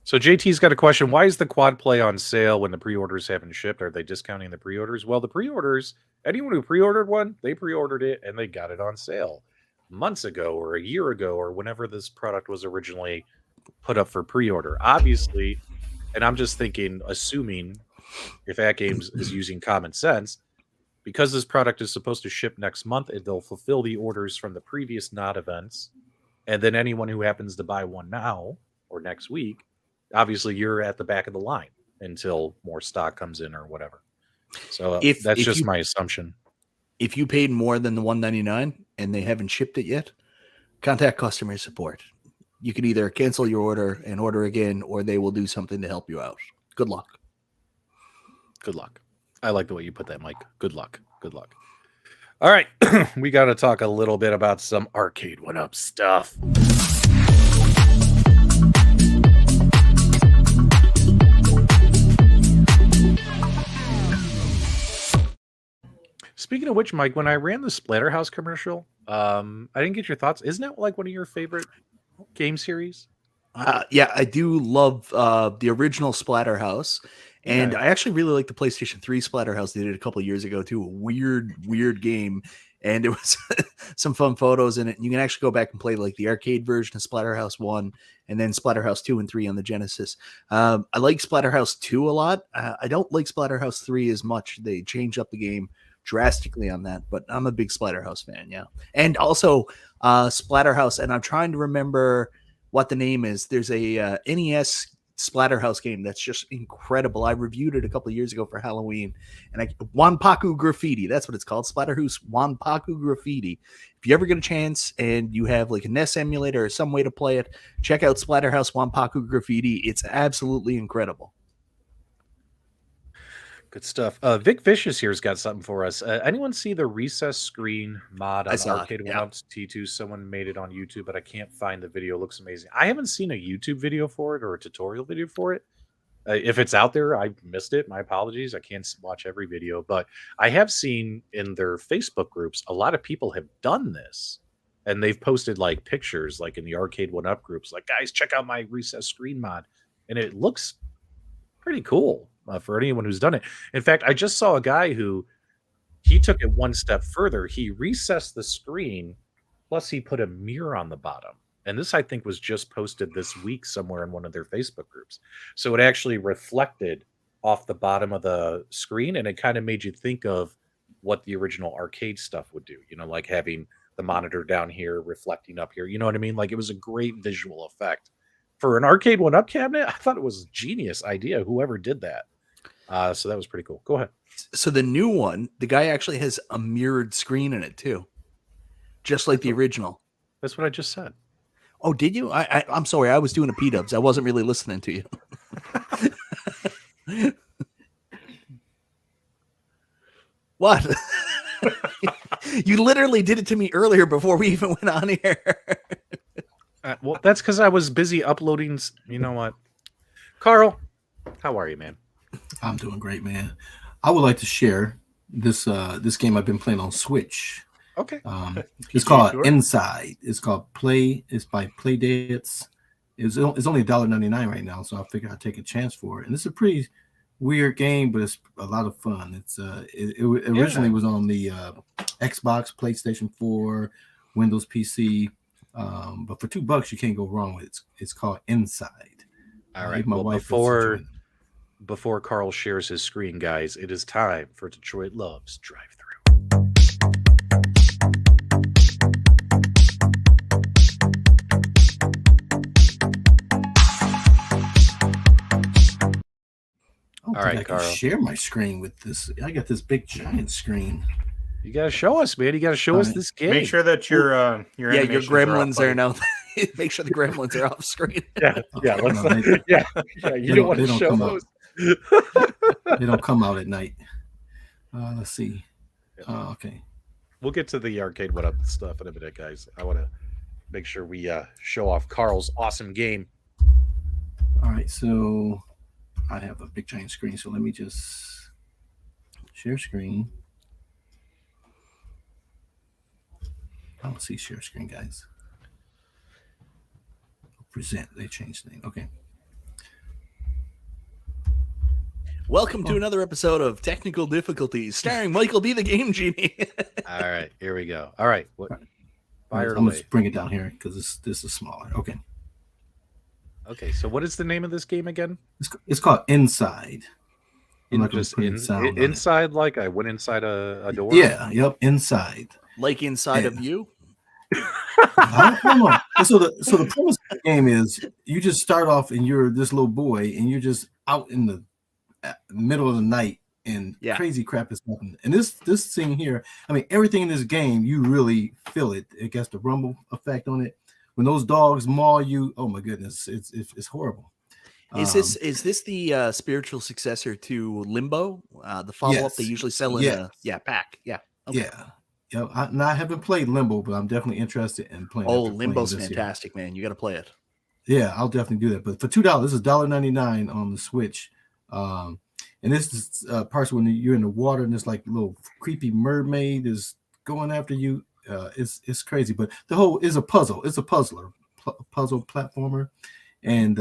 So JT's got a question. Why is the quad play on sale when the pre-orders haven't shipped? Are they discounting the pre-orders? Well, the pre-orders, anyone who pre-ordered one, they pre-ordered it and they got it on sale months ago or a year ago or whenever this product was originally put up for pre-order. Obviously, and I'm just thinking, assuming if AtGames is using common sense, because this product is supposed to ship next month, they'll fulfill the orders from the previous NOD events. And then anyone who happens to buy one now or next week, obviously you're at the back of the line until more stock comes in or whatever. So that's just my assumption. If you paid more than the $199 and they haven't shipped it yet, contact customer support. You can either cancel your order and order again, or they will do something to help you out. Good luck. Good luck. I like the way you put that, Mike. Good luck. Good luck. All right. We got to talk a little bit about some Arcade 1UP stuff. Speaking of which, Mike, when I ran the Splatterhouse commercial, I didn't get your thoughts. Isn't that like one of your favorite game series? Yeah, I do love the original Splatterhouse. And I actually really like the PlayStation 3 Splatterhouse they did a couple of years ago, too. A weird game. And it was some fun photos in it. You can actually go back and play like the arcade version of Splatterhouse 1 and then Splatterhouse 2 and 3 on the Genesis. I like Splatterhouse 2 a lot. I don't like Splatterhouse 3 as much. They changed up the game drastically on that, but I'm a big Splatterhouse fan, yeah. And also Splatterhouse, and I'm trying to remember what the name is. There's a NES Splatterhouse game that's just incredible. I reviewed it a couple of years ago for Halloween, and Wanpaku Graffiti, that's what it's called. Splatterhouse Wanpaku Graffiti. If you ever get a chance and you have like a NES emulator or some way to play it, check out Splatterhouse Wanpaku Graffiti. It's absolutely incredible. Good stuff. Vic Vicious here's got something for us. Anyone see the recess screen mod on Arcade 1UP T2? Someone made it on YouTube, but I can't find the video. It looks amazing. I haven't seen a YouTube video for it or a tutorial video for it. If it's out there, I missed it. My apologies. I can't watch every video, but I have seen in their Facebook groups, a lot of people have done this, and they've posted like pictures, like in the Arcade 1UP groups, like, guys, check out my recess screen mod. And it looks pretty cool. For anyone who's done it. In fact, I just saw a guy who he took it one step further. He recessed the screen, plus he put a mirror on the bottom. And this, I think, was just posted this week somewhere in one of their Facebook groups. So it actually reflected off the bottom of the screen, and it kind of made you think of what the original arcade stuff would do. You know, like having the monitor down here reflecting up here. You know what I mean? Like, it was a great visual effect for an arcade 1-up cabinet. I thought it was a genius idea, whoever did that. So that was pretty cool. Go ahead. So the new one, the guy actually has a mirrored screen in it too, just like the original. That's what I just said. Oh, did you? I'm sorry, I was doing a P-dubs. I wasn't really listening to you. What? You literally did it to me earlier before we even went on here. Well, that's because I was busy uploading. You know what, Carl? How are you, man? I'm doing great, man. I would like to share this game I've been playing on Switch. Okay. It's called Inside. It's called Play. It's by Playdates. It's only $1.99 right now, so I figured I'd take a chance for it. And it's a pretty weird game, but it's a lot of fun. It's it originally was on the Xbox, PlayStation 4, Windows PC, but for $2 you can't go wrong with it. It's called Inside. All right. My Well, wife before Carl shares his screen, guys, it is time for Detroit Loves Drive-Thru. All right, I can share my screen with this. I got this big giant screen. You gotta show us, man. You gotta show us this game. Make sure that your your gremlins are now. Make sure the gremlins are off screen. Yeah. You don't want to show those. They don't come out at night. Let's see. Okay. We'll get to the arcade 1-up stuff in a minute, guys. I want to make sure we show off Carl's awesome game. All right, so I have a big giant screen, so let me just share screen. I don't see share screen, guys. Present. They changed the name. Okay. Welcome to another episode of Technical Difficulties, starring MichaelB, the Game Genie. All right, here we go. All right, I'm going to bring it down here because this is smaller. Okay. Okay, so what is the name of this game again? It's called Inside. Inside, like I went inside a door? Yeah, yep, Inside. Like inside of you? I don't know. So the premise of the game is you just start off and you're this little boy and you're just out in the middle of the night and crazy crap is happening. And this thing here, I mean, everything in this game, you really feel it. It gets the rumble effect on it. When those dogs maul you, oh my goodness, it's horrible. Is this the spiritual successor to Limbo? The follow-up they usually sell in a pack. Yeah. Okay. Yeah. I haven't played Limbo, but I'm definitely interested in playing. Oh, Limbo's fantastic, man. You got to play it. Yeah, I'll definitely do that. But for $2, this is $1.99 on the Switch. And this is parts when you're in the water and this like little creepy mermaid is going after you. It's crazy, but the whole is a puzzle. It's a puzzle platformer, and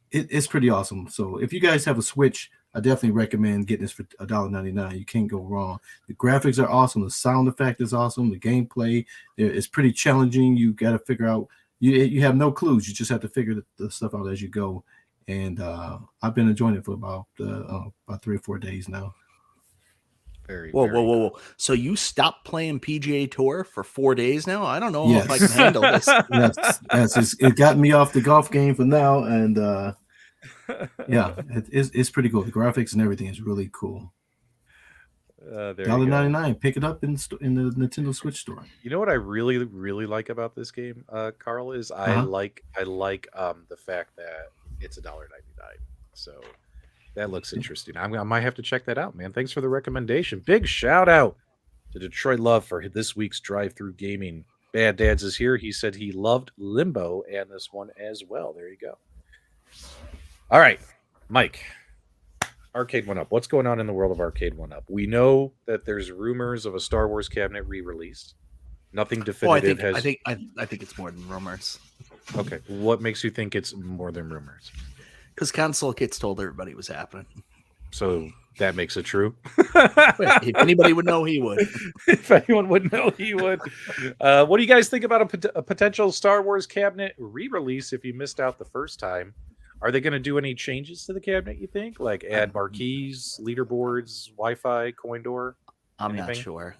it's pretty awesome. So if you guys have a Switch, I definitely recommend getting this for $1.99. You can't go wrong. The graphics are awesome. The sound effect is awesome. The gameplay is pretty challenging. You got to figure out. You have no clues. You just have to figure the stuff out as you go. And I've been enjoying it for about 3 or 4 days now. Whoa. So you stopped playing PGA Tour for 4 days now? I don't know if I can handle this. Yes, it got me off the golf game for now. And it's pretty cool. The graphics and everything is really cool. $1.99. Pick it up in the Nintendo Switch store. You know what I really, really like about this game, Carl, is I like the fact that it's $1.99. So that looks interesting. I might have to check that out, man. Thanks for the recommendation. Big shout out to Detroit Love for this week's drive-through gaming. Bad Dads is here. He said he loved Limbo and this one as well. There you go. All right, Mike. Arcade 1-up. What's going on in the world of Arcade 1-up? We know that there's rumors of a Star Wars cabinet re-release. Nothing definitive I think it's more than rumors. Okay, what makes you think it's more than rumors? Because Console Kids told everybody it was happening. So that makes it true. If anybody would know, he would. If anyone would know, he would. What do you guys think about a potential Star Wars cabinet re-release if you missed out the first time? Are they going to do any changes to the cabinet, you think? Like add marquees, leaderboards, Wi-Fi, coin door? I'm not sure.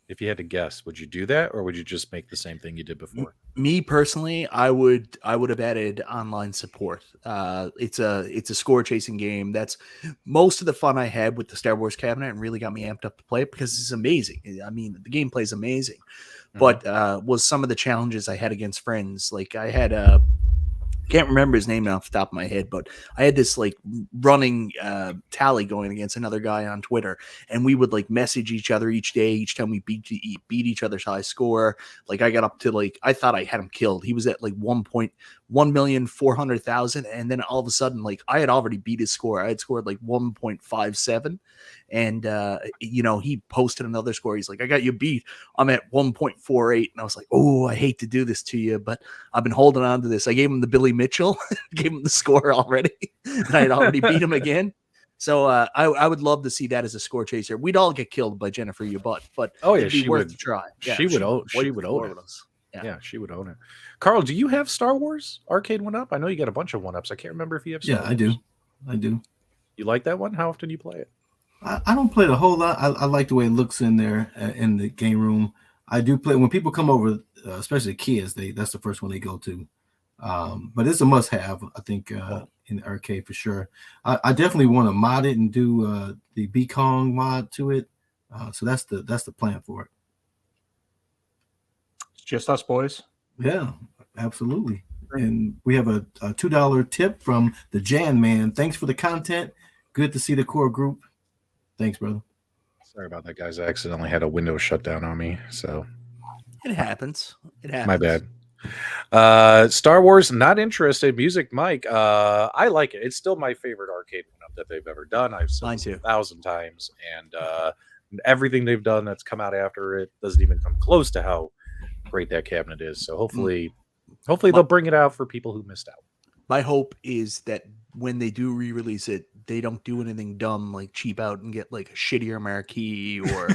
If you had to guess, would you do that, or would you just make the same thing you did before? Me personally, I would have added online support. It's a score chasing game. That's most of the fun I had with the Star Wars cabinet, and really got me amped up to play it because it's amazing. I mean, the gameplay is amazing, but was some of the challenges I had against friends. Like I had can't remember his name off the top of my head, but I had this like running tally going against another guy on Twitter, and we would like message each other each day, each time we beat each other's high score. Like I got up to like, I thought I had him killed. He was at like 1,400,000, and then all of a sudden, like I had already beat his score. I had scored like 1.57, and he posted another score. He's like, I got you beat. I'm at 1.48, and I was like, oh, I hate to do this to you, but I've been holding on to this. I gave him the Billy Mitchell, gave him the score already, and I had already beat him again. So I would love to see that as a score chaser. We'd all get killed by Jennifer Ubutt, but it'd be worth to try. Yeah, she would own it. Yeah, she would own it. Carl, do you have Star Wars Arcade 1-Up? I know you got a bunch of 1-Ups. I can't remember if you have Star Wars. I do. You like that one? How often do you play it? I don't play it a whole lot. I like the way it looks in there in the game room. I do play when people come over, especially kids. That's the first one they go to. But it's a must-have, I think, in the arcade for sure. I definitely want to mod it and do the B-Kong mod to it. So that's the plan for it. It's just us boys. Yeah, absolutely. And we have a $2 tip from the Jan Man. Thanks for the content. Good to see the core group. Thanks, brother. Sorry about that, guys. I accidentally had a Windows shut down on me, so it happens. My bad. Star Wars, not interested. Music, Mike. I like it. It's still my favorite arcade 1-Up that they've ever done. I've seen it 1,000 times, and everything they've done that's come out after it doesn't even come close to how great that cabinet is. So hopefully they'll bring it out for people who missed out. My hope is that when they do re-release it, they don't do anything dumb like cheap out and get like a shittier marquee or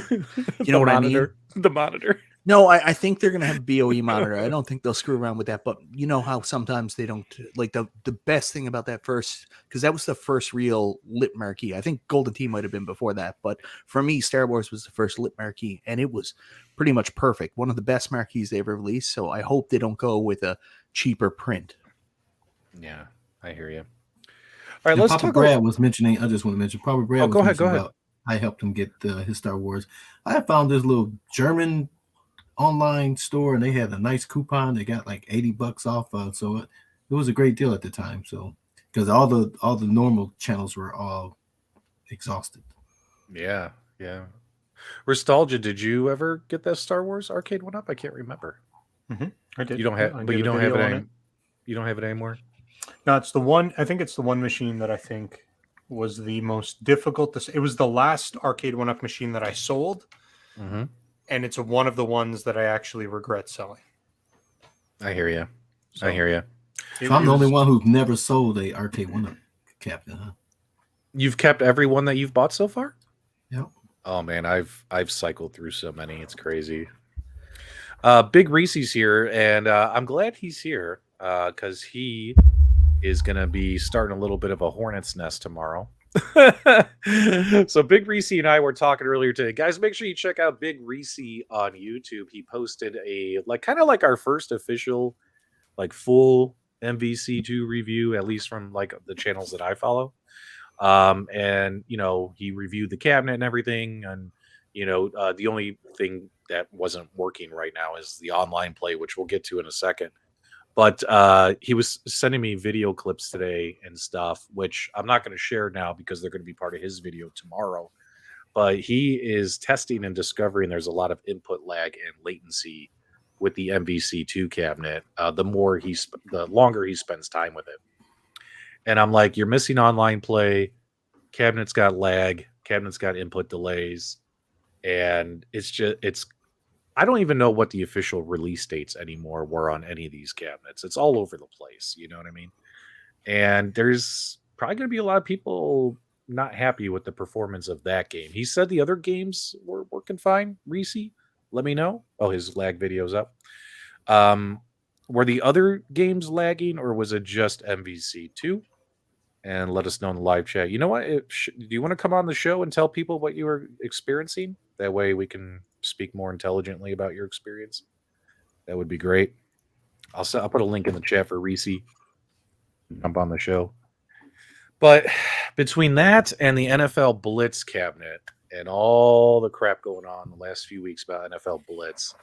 you know what I mean? The monitor. No, I think they're gonna have a BOE monitor. I don't think they'll screw around with that. But you know how sometimes they don't like the best thing about that first, because that was the first real lit marquee. I think Golden Tee might have been before that, but for me, Star Wars was the first lit marquee, and it was pretty much perfect. One of the best marquees they ever released. So I hope they don't go with a cheaper print. Yeah, I hear you. All right, let's talk. Brad was mentioning. I just want to mention. Papa Brad. Go ahead. I helped him get his Star Wars. I found this little German online store, and they had a nice coupon. They got like $80 off. So it was a great deal at the time. So because all the normal channels were all exhausted. Yeah. Nostalgia. Did you ever get that Star Wars Arcade 1-Up? I can't remember. Mm-hmm. I did. You don't have, but you don't have it. You don't have it anymore. No, it's the one. I think it's the one machine that I think was the most difficult. It was the last Arcade 1-Up machine that I sold, and it's one of the ones that I actually regret selling. I hear you. So I'm the only one who's never sold a Arcade 1-Up cabinet. Huh? You've kept every one that you've bought so far? Yep. Oh man, I've cycled through so many. It's crazy. Big Reese's here, and I'm glad he's here because he is going to be starting a little bit of a hornet's nest tomorrow. So Big Reese and I were talking earlier today. Guys, make sure you check out Big Reese on YouTube. He posted a kind of like our first official full MVC2 review, at least from the channels that I follow. And he reviewed the cabinet and everything, and the only thing that wasn't working right now is the online play, which we'll get to in a second. But he was sending me video clips today and stuff, which I'm not going to share now because they're going to be part of his video tomorrow. But he is testing and discovering there's a lot of input lag and latency with the MVC2 cabinet. The longer he spends time with it. And I'm like, you're missing online play. Cabinet's got lag. Cabinet's got input delays. And I don't even know what the official release dates anymore were on any of these cabinets. It's all over the place. You know what I mean? And there's probably going to be a lot of people not happy with the performance of that game. He said the other games were working fine. Reese, let me know. Oh, his lag video's up. Were the other games lagging, or was it just MVC2? And let us know in the live chat. You know what? Do you want to come on the show and tell people what you were experiencing? That way we can speak more intelligently about your experience, that would be great. I'll put a link in the chat for Reese. Jump on the show. But between that and the NFL Blitz cabinet and all the crap going on the last few weeks about NFL Blitz,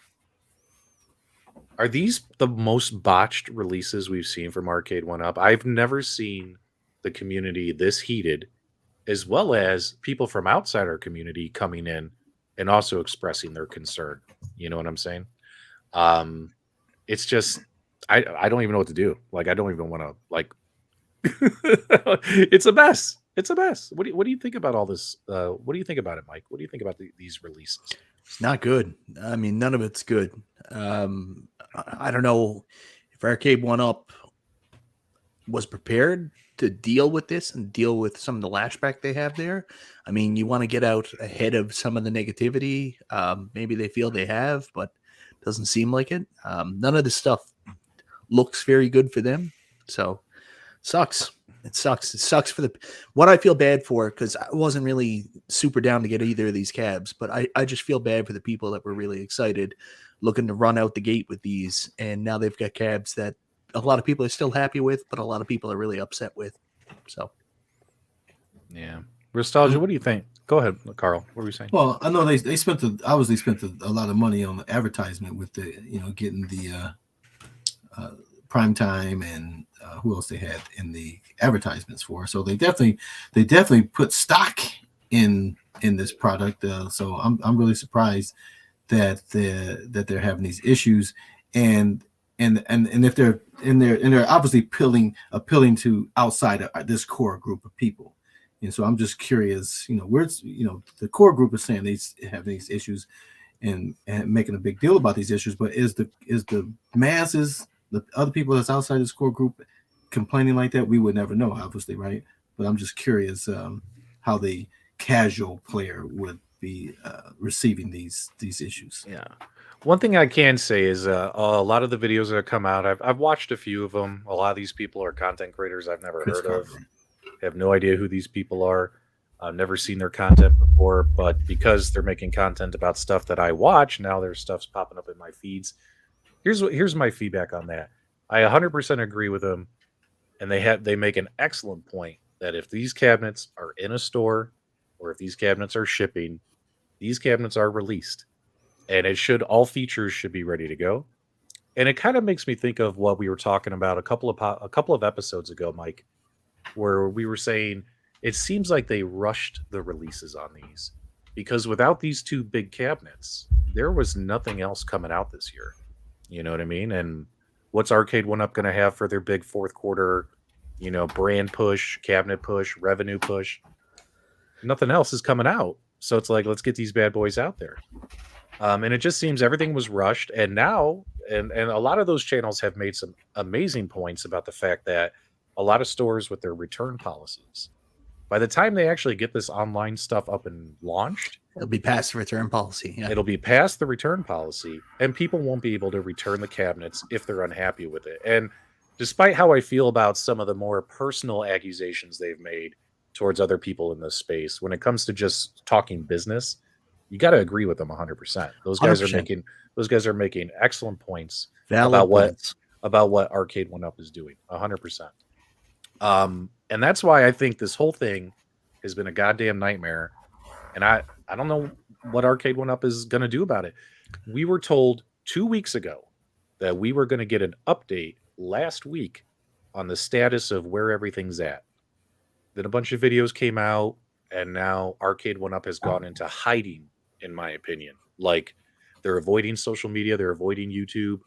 are these the most botched releases we've seen from Arcade 1-Up? I've never seen the community this heated, as well as people from outside our community coming in and also expressing their concern. You know what I'm saying? It's just, I don't even know what to do. Like, I don't even want to, like, it's a mess. It's a mess. What do you think about all this? What do you think about it, Mike? What do you think about these releases? It's not good. I mean, none of it's good. I don't know if Arcade 1-Up was prepared to deal with this and deal with some of the lashback they have there. I mean, you want to get out ahead of some of the negativity. Maybe they feel they have, but it doesn't seem like it. None of this stuff looks very good for them. So sucks. It sucks. It sucks for what I feel bad for, because I wasn't really super down to get either of these cabs, but I just feel bad for the people that were really excited, looking to run out the gate with these, and now they've got cabs that a lot of people are still happy with, but a lot of people are really upset with. So, yeah, Nostalgia. What do you think? Go ahead, Carl. What were you saying? Well, I know they obviously spent a lot of money on the advertisement with the getting the prime time and who else they had in the advertisements for. So they definitely put stock in this product. So I'm really surprised that they're having these issues, and if they're obviously appealing to outside of this core group of people. And so I'm just curious, where's the core group is saying they have these issues and making a big deal about these issues, but is the masses, the other people that's outside this core group complaining like that? We would never know, obviously, right? But I'm just curious how the casual player would be receiving these issues. Yeah. One thing I can say is a lot of the videos that have come out, I've watched a few of them. A lot of these people are content creators I've never heard of. Have no idea who these people are. I've never seen their content before, but because they're making content about stuff that I watch, now their stuff's popping up in my feeds. Here's my feedback on that. I 100% agree with them, and they make an excellent point that if these cabinets are in a store or if these cabinets are shipping, these cabinets are released, and all features should be ready to go. And it kind of makes me think of what we were talking about a couple of episodes ago, Mike, where we were saying it seems like they rushed the releases on these, because without these two big cabinets, there was nothing else coming out this year. You know what I mean? And what's Arcade 1-Up going to have for their big fourth quarter, brand push, cabinet push, revenue push? Nothing else is coming out. So it's like, let's get these bad boys out there. And it just seems everything was rushed. And now, and a lot of those channels have made some amazing points about the fact that a lot of stores with their return policies, by the time they actually get this online stuff up and launched, it'll be past the return policy. Yeah. It'll be past the return policy, and people won't be able to return the cabinets if they're unhappy with it. And despite how I feel about some of the more personal accusations they've made towards other people in this space, when it comes to just talking business, you got to agree with them 100%. Those guys 100%. are making excellent points Valid about what Arcade 1-Up is doing. 100%. And that's why I think this whole thing has been a goddamn nightmare. And I don't know what Arcade 1-Up is going to do about it. We were told 2 weeks ago that we were going to get an update last week on the status of where everything's at. Then a bunch of videos came out, and now Arcade 1-Up has gone into hiding, in my opinion. Like, they're avoiding social media, they're avoiding YouTube,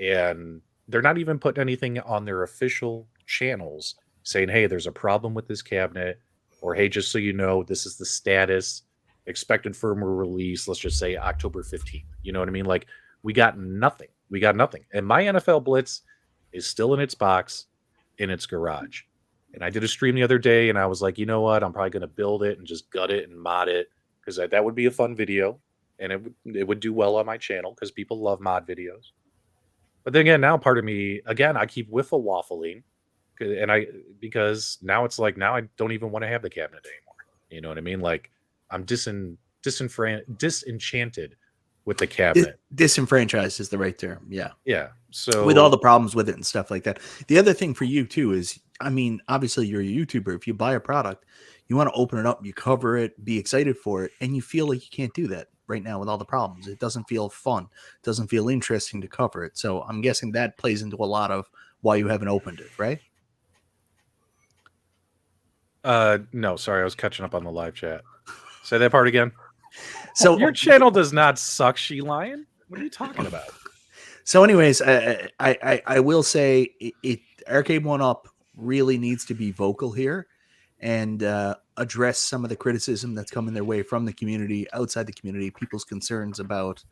and they're not even putting anything on their official channels saying, hey, there's a problem with this cabinet, or hey, just so you know, this is the status, expected firmware release, let's just say October 15th. You know what I mean? Like, we got nothing. And my NFL Blitz is still in its box in its garage. And I did a stream the other day, and I was like, you know what? I'm probably going to build it and just gut it and mod it, because that would be a fun video, and it would do well on my channel because people love mod videos. But then again, now part of me, again, I keep wiffle waffling, because now it's like, now I don't even want to have the cabinet anymore. You know what I mean? Like, I'm disenchanted with the cabinet. Disenfranchised is the right term. Yeah. Yeah. So with all the problems with it and stuff like that. The other thing for you too is, I mean, obviously you're a YouTuber. If you buy a product, you want to open it up, you cover it, be excited for it, and you feel like you can't do that right now with all the problems. It doesn't feel fun. It doesn't feel interesting to cover it. So I'm guessing that plays into a lot of why you haven't opened it, right? No, sorry, I was catching up on the live chat. Say that part again. So your channel does not suck, She Lion. What are you talking about? So, anyways, I will say Arcade 1-Up really needs to be vocal here and address some of the criticism that's coming their way from the community, outside the community, people's concerns about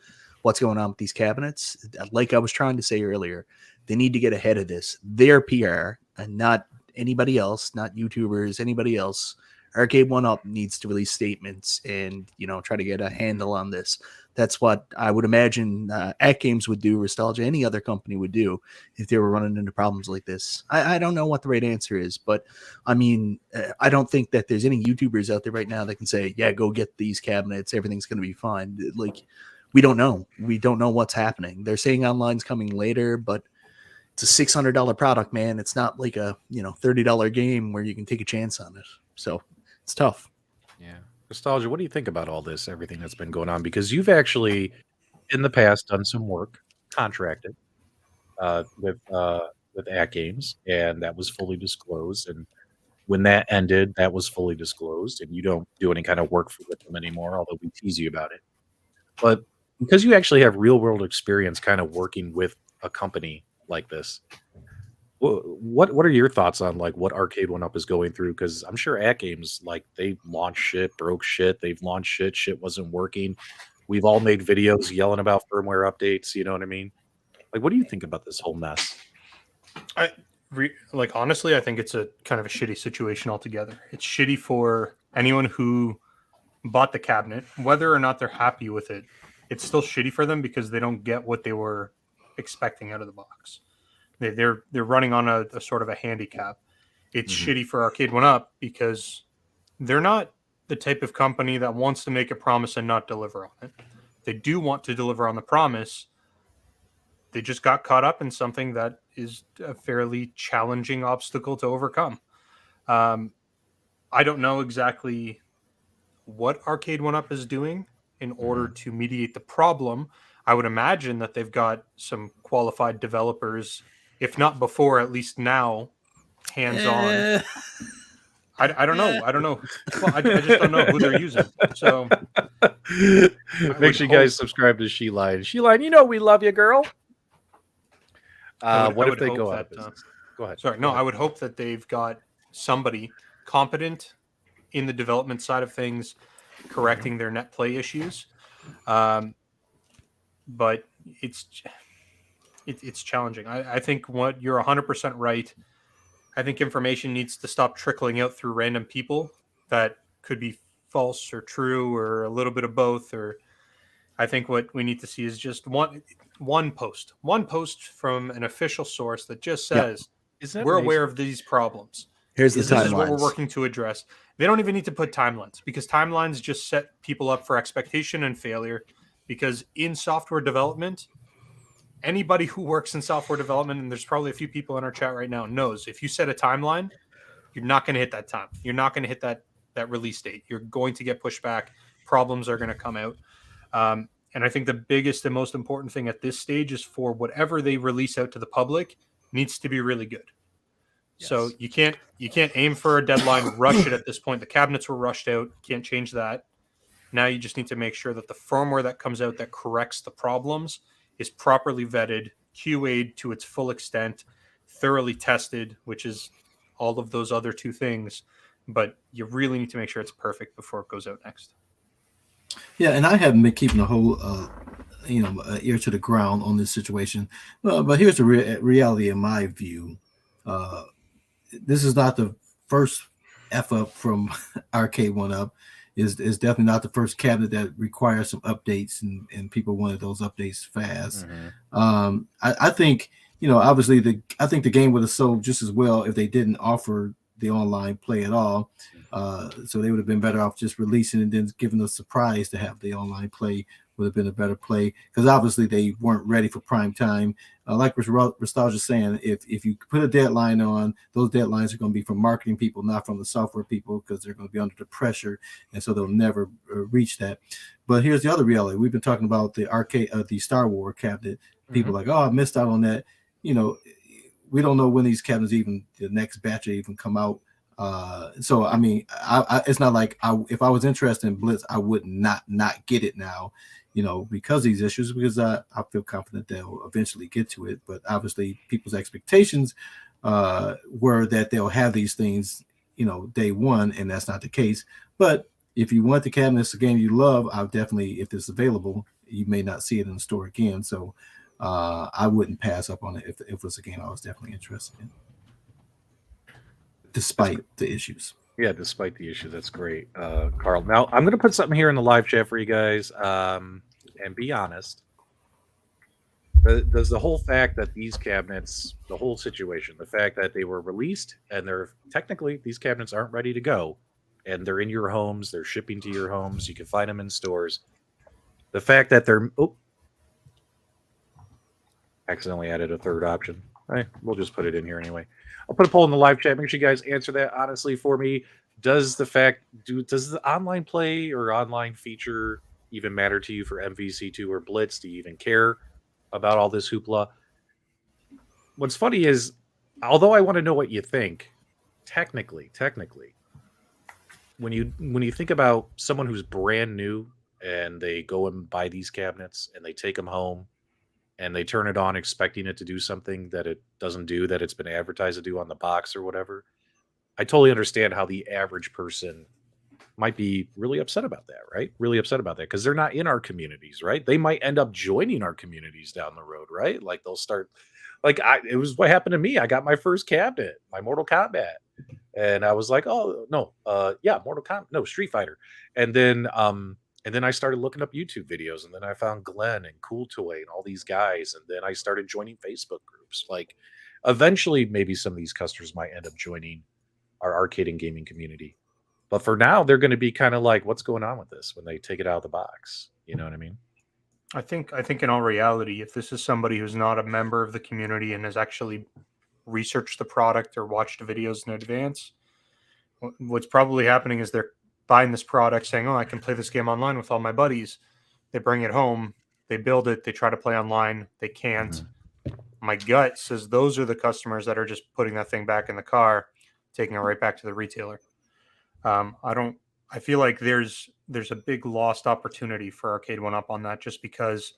what's going on with these cabinets. Like I was trying to say earlier, they need to get ahead of this. Their PR and not anybody else, not YouTubers, anybody else. Arcade 1-Up needs to release statements and, you know, try to get a handle on this. That's what I would imagine AtGames would do, Nostalgia, any other company would do if they were running into problems like this. I don't know what the right answer is, but I mean, I don't think that there's any YouTubers out there right now that can say, yeah, go get these cabinets. Everything's going to be fine. Like, we don't know. We don't know what's happening. They're saying online's coming later, but it's a $600 product, man. It's not like a, you know, $30 game where you can take a chance on it. So it's tough. Yeah. Nostalgia, what do you think about all this, everything that's been going on? Because you've actually, in the past, done some work, contracted with AtGames, and that was fully disclosed. And when that ended, that was fully disclosed, and you don't do any kind of work with them anymore, although we tease you about it. But because you actually have real-world experience kind of working with a company like this, what are your thoughts on like what Arcade 1-Up is going through? Because I'm sure AtGames, like, they launched shit, broke shit, they've launched shit wasn't working. We've all made videos yelling about firmware updates. You know what I mean? Like, what do you think about this whole mess? Honestly, I think it's a kind of a shitty situation altogether. It's shitty for anyone who bought the cabinet, whether or not they're happy with it. It's still shitty for them because they don't get what they were expecting out of the box. They're running on a sort of a handicap. It's shitty for Arcade 1-Up because they're not the type of company that wants to make a promise and not deliver on it. They do want to deliver on the promise. They just got caught up in something that is a fairly challenging obstacle to overcome. I don't know exactly what Arcade 1-Up is doing in order to mediate the problem. I would imagine that they've got some qualified developers, if not before, at least now, hands-on. I don't know. Well, I just don't know who they're using. So make sure you guys subscribe to She Lion. She Lion, you know we love you, girl. What if they go out of business? Go ahead. Sorry, no, I would hope that they've got somebody competent in the development side of things, correcting their net play issues. But it's challenging. I think what you're 100% right. I think information needs to stop trickling out through random people that could be false or true or a little bit of both. Or I think what we need to see is just one post from an official source that just says, we're aware of these problems. Here's the timelines. This is what we're working to address. They don't even need to put timelines because timelines just set people up for expectation and failure. Because in software development, anybody who works in software development, and there's probably a few people in our chat right now, knows if you set a timeline, you're not going to hit that time. You're not going to hit that release date. You're going to get pushed back. Problems are going to come out. And I think the biggest and most important thing at this stage is for whatever they release out to the public needs to be really good. Yes. So you can't aim for a deadline, rush it at this point. The cabinets were rushed out. Can't change that. Now you just need to make sure that the firmware that comes out that corrects the problems is properly vetted, QA'd to its full extent, thoroughly tested, which is all of those other two things. But you really need to make sure it's perfect before it goes out next. Yeah, and I haven't been keeping the whole, ear to the ground on this situation. But here's the reality in my view. This is not the first F-up from Arcade 1-Up. Is definitely not the first cabinet that requires some updates, and people wanted those updates fast. I think, obviously I think the game would have sold just as well if they didn't offer the online play at all. So they would have been better off just releasing and then giving us a surprise to have the online play would have been a better play, because obviously they weren't ready for prime time. Like Nostalgia saying, if you put a deadline on, those deadlines are going to be from marketing people, not from the software people, because they're going to be under the pressure, and so they'll never reach that. But here's the other reality: we've been talking about the arcade, the Star Wars cabinet. People like, oh, I missed out on that. You know, we don't know when these cabinets, even the next batch, will even come out. So I mean, it's not like if I was interested in Blitz, I would not get it now, you know, because of these issues, because I feel confident they'll eventually get to it. But obviously people's expectations were that they'll have these things, you know, day one, and that's not the case. But if you want the cabinets, a game you love, I'll definitely, if it's available, you may not see it in the store again. So I wouldn't pass up on it if it was a game I was definitely interested in, despite the issues. Yeah, despite the issue. That's great, Carl. Now, I'm going to put something here in the live chat for you guys, and be honest. Does the whole fact that these cabinets, the whole situation, the fact that they were released and they're technically, these cabinets aren't ready to go, and they're in your homes, they're shipping to your homes, you can find them in stores. The fact that they're... Oh, accidentally added a third option. Hey, we'll just put it in here anyway. I'll put a poll in the live chat. Make sure you guys answer that honestly for me. Does the online play or online feature even matter to you for MVC2 or Blitz? Do you even care about all this hoopla? What's funny is, although I want to know what you think, technically, when you think about someone who's brand new and they go and buy these cabinets and they take them home and they turn it on expecting it to do something that it doesn't do, that it's been advertised to do on the box or whatever, I totally understand how the average person might be really upset about that, right? Really upset about that, because they're not in our communities, right? They might end up joining our communities down the road, right? Like they'll start, like it was what happened to me. I got my first cabinet, my Mortal Kombat, and I was like, oh no, yeah, Mortal Kombat, no, Street Fighter, and then I started looking up YouTube videos, and then I found Glenn and Cool Toy and all these guys, and then I started joining Facebook groups. Like, eventually, maybe some of these customers might end up joining our arcade and gaming community. But for now, they're going to be kind of like, what's going on with this when they take it out of the box? You know what I mean? I think in all reality, if this is somebody who's not a member of the community and has actually researched the product or watched videos in advance, what's probably happening is they're buying this product saying, oh, I can play this game online with all my buddies. They bring it home, they build it, they try to play online, they can't. Mm-hmm. My gut says those are the customers that are just putting that thing back in the car, taking it right back to the retailer. I feel like there's a big lost opportunity for Arcade 1-Up on that, just because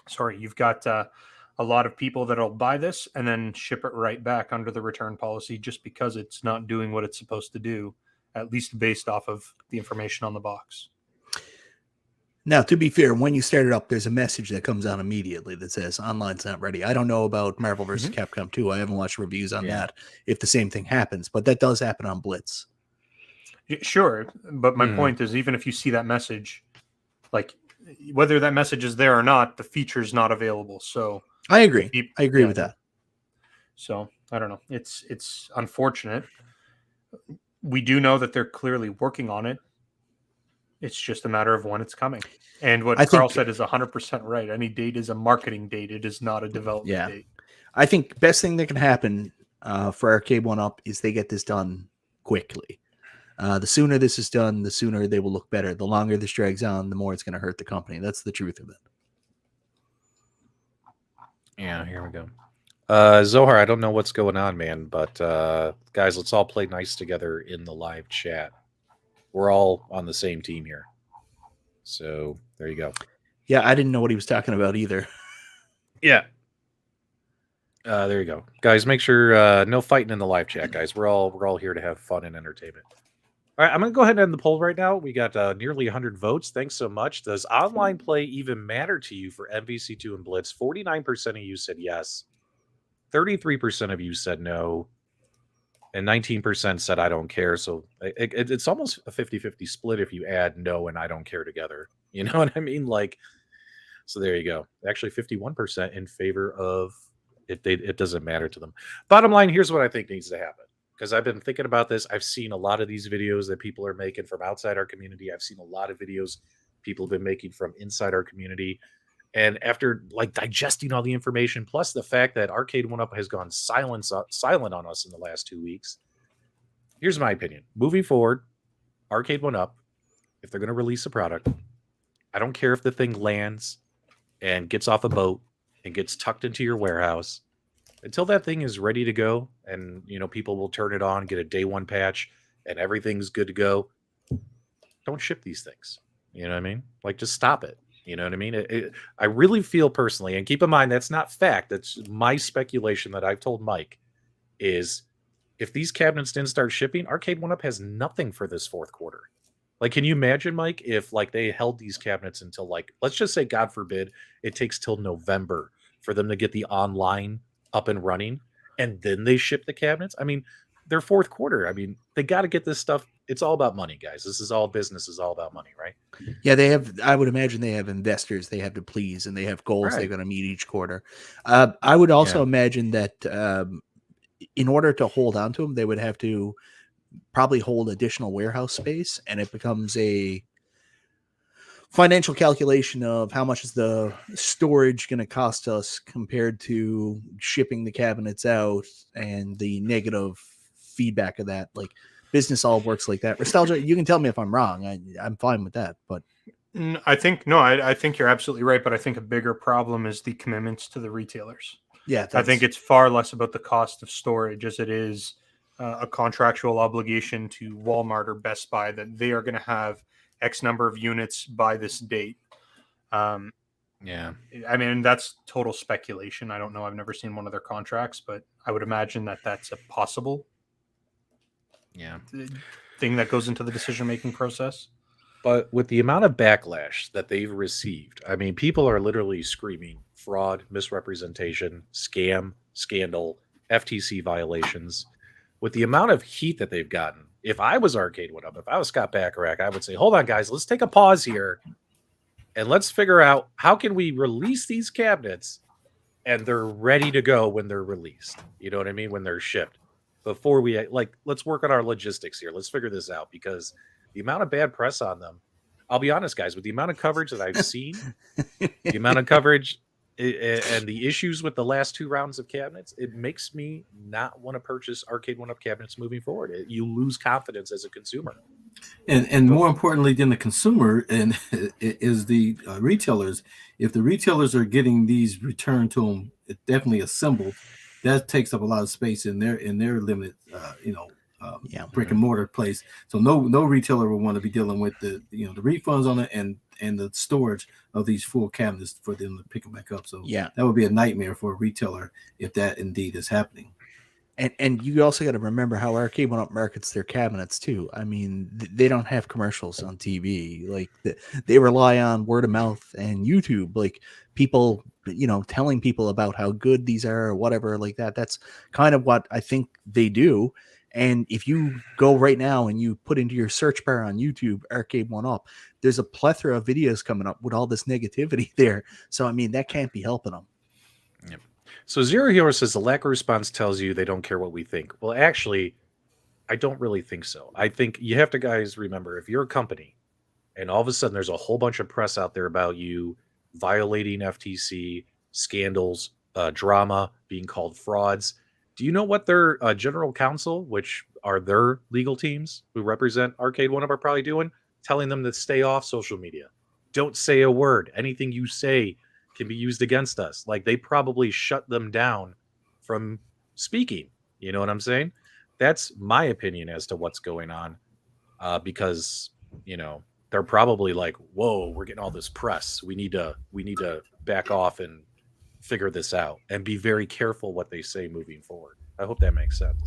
sorry, you've got a lot of people that'll buy this and then ship it right back under the return policy just because it's not doing what it's supposed to do, at least based off of the information on the box. Now, to be fair, when you start it up, there's a message that comes out immediately that says online's not ready. I don't know about Marvel vs. Capcom 2. I haven't watched reviews on that, if the same thing happens, but that does happen on Blitz. Sure, but my point is, even if you see that message, like whether that message is there or not, the feature's not available. So I agree. I agree with that. So I don't know. It's unfortunate. We do know that they're clearly working on it. It's just a matter of when it's coming. And what Carl said is 100% right. Any date is a marketing date. It is not a development date. I think best thing that can happen for Arcade 1-Up is they get this done quickly. The sooner this is done, the sooner they will look better. The longer this drags on, the more it's going to hurt the company. That's the truth of it. Yeah, here we go. Zohar, I don't know what's going on, man, but guys, let's all play nice together in the live chat. We're all on the same team here. So there you go. Yeah, I didn't know what he was talking about either. Yeah. There you go. Guys, make sure no fighting in the live chat, guys. We're all here to have fun and entertainment. All right, I'm going to go ahead and end the poll right now. We got nearly 100 votes. Thanks so much. Does online play even matter to you for MVC2 and Blitz? 49% of you said yes. 33% of you said no. And 19% said I don't care. So it's almost a 50-50 split if you add no and I don't care together. You know what I mean? Like, so there you go. Actually, 51% in favor of it doesn't matter to them. Bottom line, here's what I think needs to happen. Because I've been thinking about this. I've seen a lot of these videos that people are making from outside our community. I've seen a lot of videos people have been making from inside our community. And after like digesting all the information, plus the fact that Arcade 1UP has gone silent on us in the last 2 weeks, here's my opinion. Moving forward, Arcade 1UP, if they're going to release a product, I don't care if the thing lands and gets off a boat and gets tucked into your warehouse. Until that thing is ready to go and, you know, people will turn it on, get a day one patch, and everything's good to go, don't ship these things. You know what I mean? Like, just stop it. You know what I mean? I really feel personally, and keep in mind, that's not fact. That's my speculation that I've told Mike, is if these cabinets didn't start shipping, Arcade 1UP has nothing for this fourth quarter. Like, can you imagine, Mike, if like they held these cabinets until like, let's just say, God forbid, it takes till November for them to get the online up and running, and then they ship the cabinets? I mean, their fourth quarter, I mean, they got to get this stuff. It's all about money, guys. This is all business, is all about money, right? Yeah, they have. I would imagine they have investors they have to please, and they have goals they're going to meet each quarter. I would also imagine that in order to hold on to them, they would have to probably hold additional warehouse space, and it becomes a financial calculation of how much is the storage going to cost us compared to shipping the cabinets out, and the negative feedback of that. Like, business all works like that. Nostalgia, you can tell me if I'm wrong. I'm fine with that, but I think you're absolutely right. But I think a bigger problem is the commitments to the retailers. Yeah, I think it's far less about the cost of storage as it is a contractual obligation to Walmart or Best Buy that they are going to have X number of units by this date. Yeah. I mean, that's total speculation. I don't know. I've never seen one of their contracts, but I would imagine that that's a possible thing that goes into the decision-making process. But with the amount of backlash that they've received, I mean, people are literally screaming fraud, misrepresentation, scam, scandal, FTC violations. With the amount of heat that they've gotten, if I was Arcade 1UP, if I was Scott Bacharach, I would say, hold on, guys, let's take a pause here and let's figure out how can we release these cabinets and they're ready to go when they're released. You know what I mean? When they're shipped. Before we, like, let's work on our logistics here. Let's figure this out, because the amount of bad press on them, I'll be honest, guys, with the amount of coverage that I've seen, the amount of coverage and the issues with the last 2 rounds of cabinets, it makes me not want to purchase Arcade 1UP cabinets moving forward. You lose confidence as a consumer. And more importantly than the consumer, and is the retailers. If the retailers are getting these returned to them, definitely assembled, that takes up a lot of space in their limited, brick and mortar place. So no retailer will want to be dealing with the refunds on it and the storage of these full cabinets for them to pick them back up. So that would be a nightmare for a retailer if that indeed is happening. And you also got to remember how Arcade 1UP markets their cabinets too. I mean, they don't have commercials on TV. Like, they rely on word of mouth and YouTube. Like, people, telling people about how good these are or whatever like that. That's kind of what I think they do. And if you go right now and you put into your search bar on YouTube Arcade 1UP, there's a plethora of videos coming up with all this negativity there. So, I mean, that can't be helping them. Yep. So Zero Hero says the lack of response tells you they don't care what we think. Well, actually, I don't really think so. I think you have to, guys, remember, if you're a company and all of a sudden there's a whole bunch of press out there about you violating FTC, scandals, drama, being called frauds, do you know what their general counsel, which are their legal teams who represent Arcade 1UP, are probably doing? Telling them to stay off social media. Don't say a word. Anything you say can be used against us. Like, they probably shut them down from speaking. You know what I'm saying? That's my opinion as to what's going on. Because, they're probably like, whoa, we're getting all this press. We need to back off and figure this out and be very careful what they say moving forward. I hope that makes sense.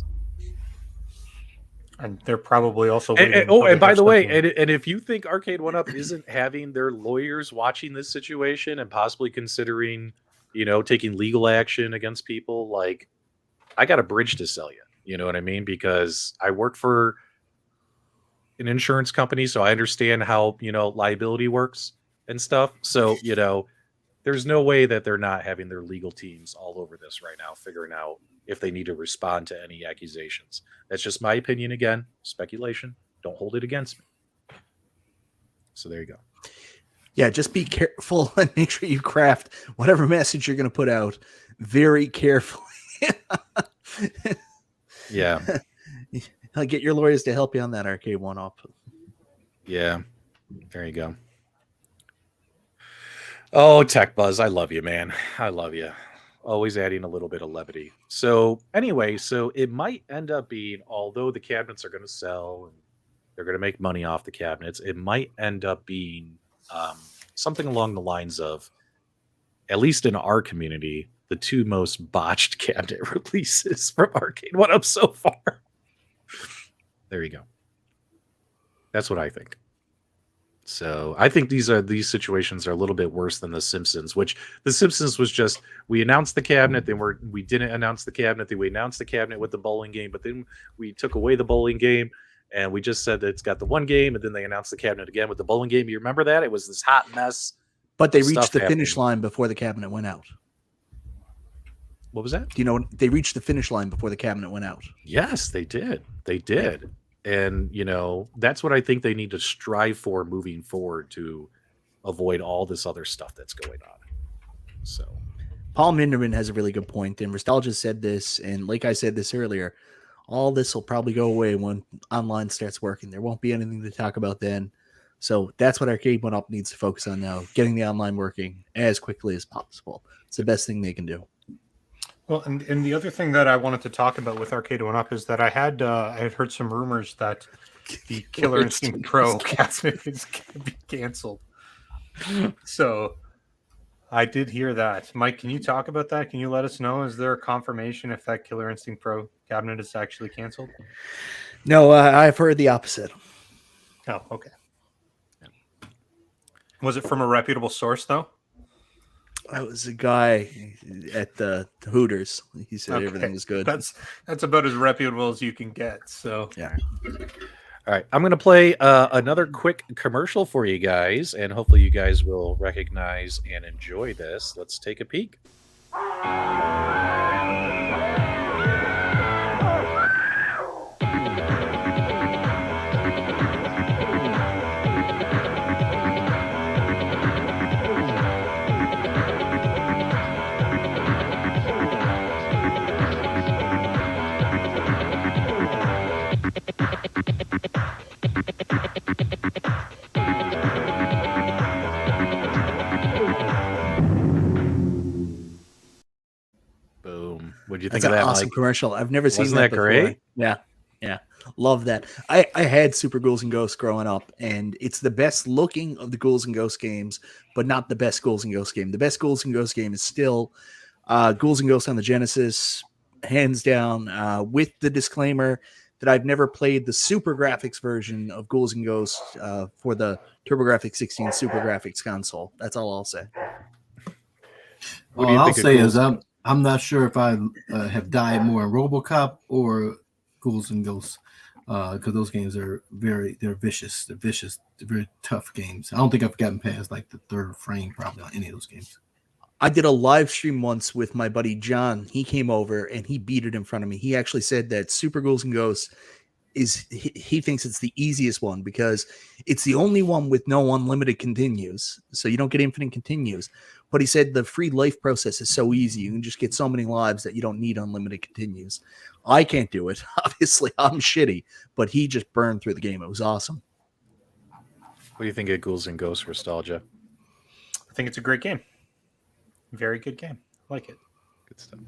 And they're probably also and by the way, and if you think Arcade 1UP isn't having their lawyers watching this situation and possibly considering, taking legal action against people, like, I got a bridge to sell you. You know what I mean? Because I work for an insurance company, so I understand how, liability works and stuff. So, there's no way that they're not having their legal teams all over this right now, figuring out if they need to respond to any accusations. That's just my opinion. Again, speculation. Don't hold it against me. So there you go. Yeah, just be careful and make sure you craft whatever message you're going to put out very carefully. Yeah. I'll get your lawyers to help you on that arcade one-up. Yeah. There you go. Oh, Tech Buzz, I love you, man. I love you. Always adding a little bit of levity. So anyway, so it might end up being, although the cabinets are going to sell and they're going to make money off the cabinets, it might end up being something along the lines of, at least in our community, the two most botched cabinet releases from Arcade One Up so far. There you go. That's what I think. So I think these situations are a little bit worse than The Simpsons, which The Simpsons was just, we announced the cabinet, then we didn't announce the cabinet, then we announced the cabinet with the bowling game, but then we took away the bowling game and we just said that it's got the one game, and then they announced the cabinet again with the bowling game. You remember that? It was this hot mess. But they reached the finish line before the cabinet went out. What was that? Do you know, they reached the finish line before the cabinet went out? Yes, they did. They did. And, you know, that's what I think they need to strive for moving forward to avoid all this other stuff that's going on. So Paul Minderman has a really good point, and Nostalgia said this, and like I said this earlier, all this will probably go away when online starts working. There won't be anything to talk about then. So that's what Arcade One Up needs to focus on now, getting the online working as quickly as possible. It's the best thing they can do. Well, and the other thing that I wanted to talk about with Arcade One Up is that I had heard some rumors that the Killer Instinct Pro cabinet is going to be canceled. So I did hear that. Mike, can you talk about that? Can you let us know? Is there a confirmation if that Killer Instinct Pro cabinet is actually canceled? No, I've heard the opposite. Oh, okay. Was it from a reputable source, though? I was a guy at the Hooters. He said everything was good. That's about as reputable as you can get. So yeah. All right, I'm going to play another quick commercial for you guys, and hopefully you guys will recognize and enjoy this. Let's take a peek. Boom. What'd you think That's of that, an awesome Mike? commercial. I've never seen Wasn't that that before. great? Yeah. Yeah. Love that. I had Super Ghouls and Ghosts growing up, and it's the best looking of the Ghouls and Ghosts games, but not the best Ghouls and Ghosts game. The best Ghouls and Ghosts game is still Ghouls and Ghosts on the Genesis, hands down, with the disclaimer that I've never played the Super Graphics version of Ghouls and Ghosts for the TurboGrafx 16 Super Graphics console. That's all I'll say. What do you All I'll think of say Ghouls? is I'm not sure if I have died more in RoboCop or Ghouls and Ghosts, because those games are they're vicious. They're vicious. They're very tough games. I don't think I've gotten past like the third frame probably on any of those games. I did a live stream once with my buddy John. He came over and he beat it in front of me. He actually said that Super Ghouls and Ghosts is he thinks it's the easiest one because it's the only one with no unlimited continues. So you don't get infinite continues. But he said the free life process is so easy. You can just get so many lives that you don't need unlimited continues. I can't do it. Obviously, I'm shitty, but he just burned through the game. It was awesome. What do you think of Ghouls and Ghosts Nostalgia? I think it's a great game. Very good game. I like it. Good stuff.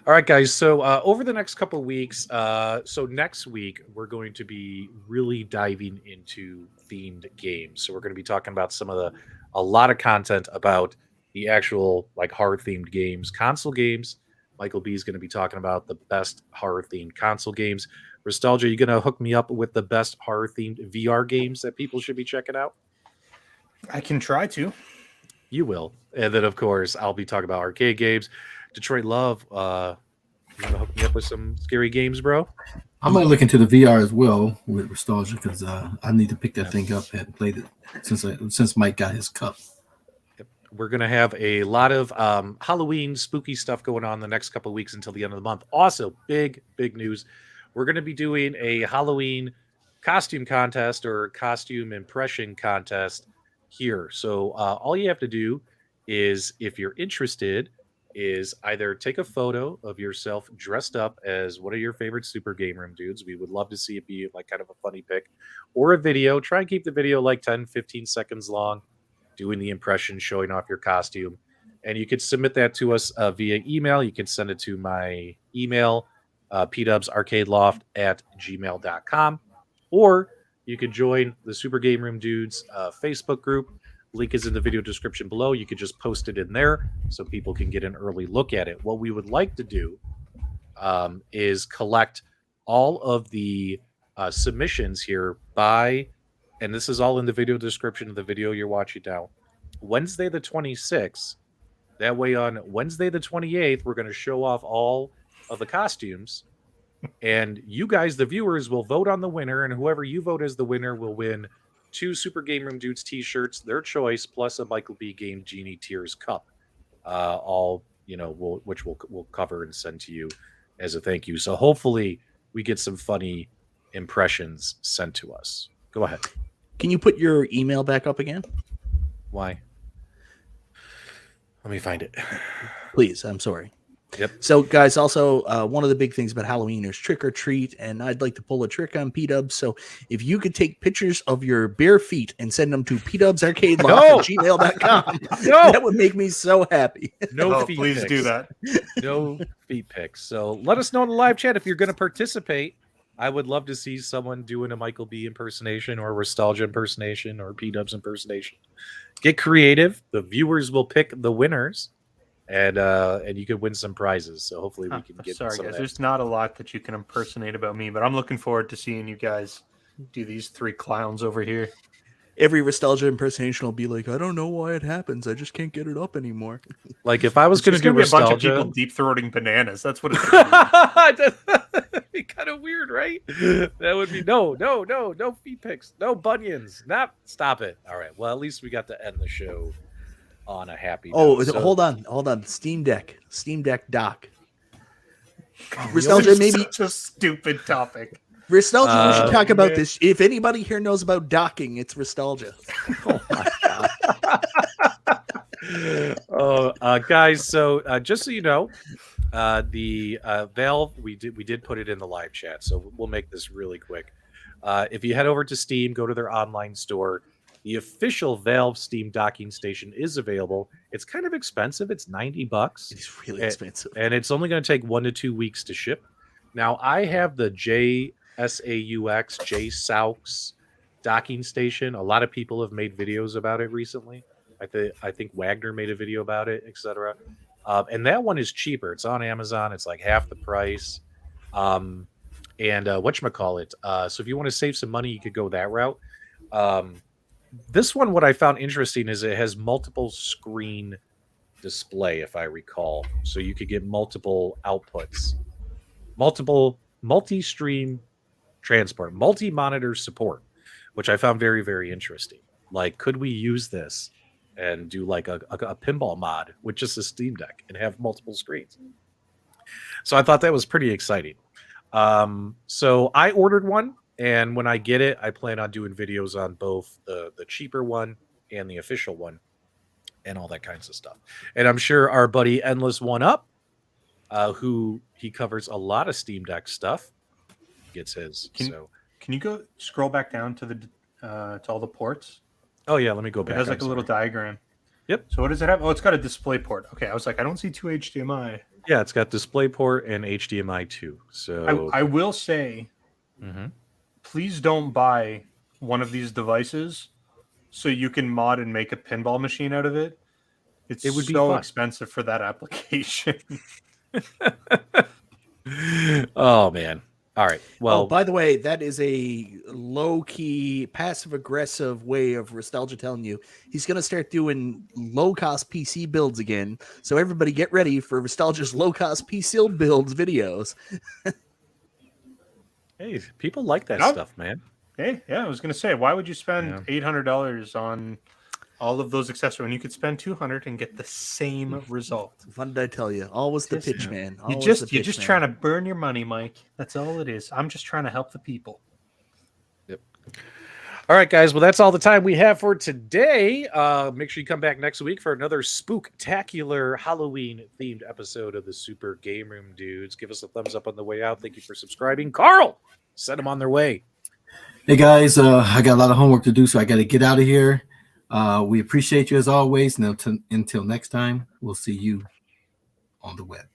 All right, guys. So over the next couple of weeks, so next week, we're going to be really diving into themed games. So we're going to be talking about a lot of content about the actual like horror themed games, console games. Michael B is going to be talking about the best horror themed console games. Nostalgia, you going to hook me up with the best horror themed VR games that people should be checking out? I can try to. You will. And then, of course, I'll be talking about arcade games. Detroit Love, you want to hook me up with some scary games, bro? I might look into the VR as well with Nostalgia because I need to pick that thing up and play it since Mike got his cup. We're going to have a lot of Halloween spooky stuff going on the next couple of weeks until the end of the month. Also, big news. We're going to be doing a Halloween costume contest or costume impression contest here. So all you have to do is, if you're interested, is either take a photo of yourself dressed up as one of your favorite Super GameRoom dudes. We would love to see it be like kind of a funny pic, or a video. Try and keep the video like 10, 15 seconds long, doing the impression, showing off your costume. And you could submit that to us via email. You can send it to my email, pdubsarcadeloft@gmail.com, or you could join the Super GameRoom Dudes Facebook group. Link is in the video description below. You could just post it in there so people can get an early look at it. What we would like to do is collect all of the submissions here by, and this is all in the video description of the video you're watching now, Wednesday the 26th. That way on Wednesday the 28th, we're going to show off all of the costumes. And you guys, the viewers, will vote on the winner. And whoever you vote as the winner will win 2 Super GameRoom Dudes T-shirts, their choice, plus a MichaelB Game Genie Tears cup. All, which we'll cover and send to you as a thank you. So hopefully we get some funny impressions sent to us. Go ahead. Can you put your email back up again? Why? Let me find it. Please, I'm sorry. Yep. So, guys, also, one of the big things about Halloween is trick or treat, and I'd like to pull a trick on P-Dubs. So, if you could take pictures of your bare feet and send them to pdubsarcadeloft@gmail.com, that would make me so happy. No feet please pics. do that. No feet pics. So, let us know in the live chat if you're going to participate. I would love to see someone doing a MichaelB impersonation or Nostalgia impersonation or P-Dubs impersonation. Get creative. The viewers will pick the winners. And you could win some prizes. So hopefully we can get. Sorry, some guys. of that. There's not a lot that you can impersonate about me, but I'm looking forward to seeing you guys do these 3 clowns over here. Every Nostalgia impersonation will be like, I don't know why it happens. I just can't get it up anymore. Like if I was going to do be a bunch of Nostalgia, people deep throating bananas. That's what it's. that'd be kind of weird, right? That would be no feet pics, no bunions. Stop it. All right. Well, at least we got to end the show on a happy note. So, hold on. Steam Deck dock. Nostalgia, maybe such a stupid topic. Nostalgia, we should talk about this. If anybody here knows about docking, it's Nostalgia. Oh my god. Guys, so just so you know, the Valve, we did put it in the live chat, so we'll make this really quick. If you head over to Steam, go to their online store, the official Valve Steam docking station is available. It's kind of expensive. It's $90. It's really expensive. And it's only going to take 1 to 2 weeks to ship. Now, I have the JSAUX docking station. A lot of people have made videos about it recently. I think Wagner made a video about it, etc. And that one is cheaper. It's on Amazon. It's like half the price. And whatchamacallit. So if you want to save some money, you could go that route. This one, what I found interesting is it has multiple screen display, if I recall. So you could get multiple outputs, multi-stream transport, multi-monitor support, which I found very, very interesting. Like, could we use this and do like a pinball mod with just a Steam Deck and have multiple screens? So I thought that was pretty exciting. So I ordered one. And when I get it, I plan on doing videos on both the cheaper one and the official one and all that kinds of stuff. And I'm sure our buddy Endless One Up, who he covers a lot of Steam Deck stuff, gets his. Can you go scroll back down to the to all the ports? Oh, yeah, let me go back. It has like a little diagram. Yep. So what does it have? Oh, it's got a display port. Okay, I was like, I don't see 2 HDMI. Yeah, it's got DisplayPort and HDMI 2. So I will say, please don't buy one of these devices so you can mod and make a pinball machine out of it. It would be so expensive for that application. Oh, man. All right. Well, by the way, that is a low-key, passive-aggressive way of Nostalgia telling you he's going to start doing low-cost PC builds again. So everybody get ready for Nostalgia's low-cost PC builds videos. Hey, people like that stuff, man. Hey, yeah, I was going to say, why would you spend $800 on all of those accessories when you could spend $200 and get the same result? What did I tell you? Always the pitch, man. You're just trying to burn your money, Mike. That's all it is. I'm just trying to help the people. Yep. All right, guys. Well, that's all the time we have for today. Make sure you come back next week for another spooktacular Halloween-themed episode of the Super GameRoom Dudes. Give us a thumbs up on the way out. Thank you for subscribing. Carl, send them on their way. Hey, guys, I got a lot of homework to do, so I got to get out of here. We appreciate you as always. And until next time, we'll see you on the web.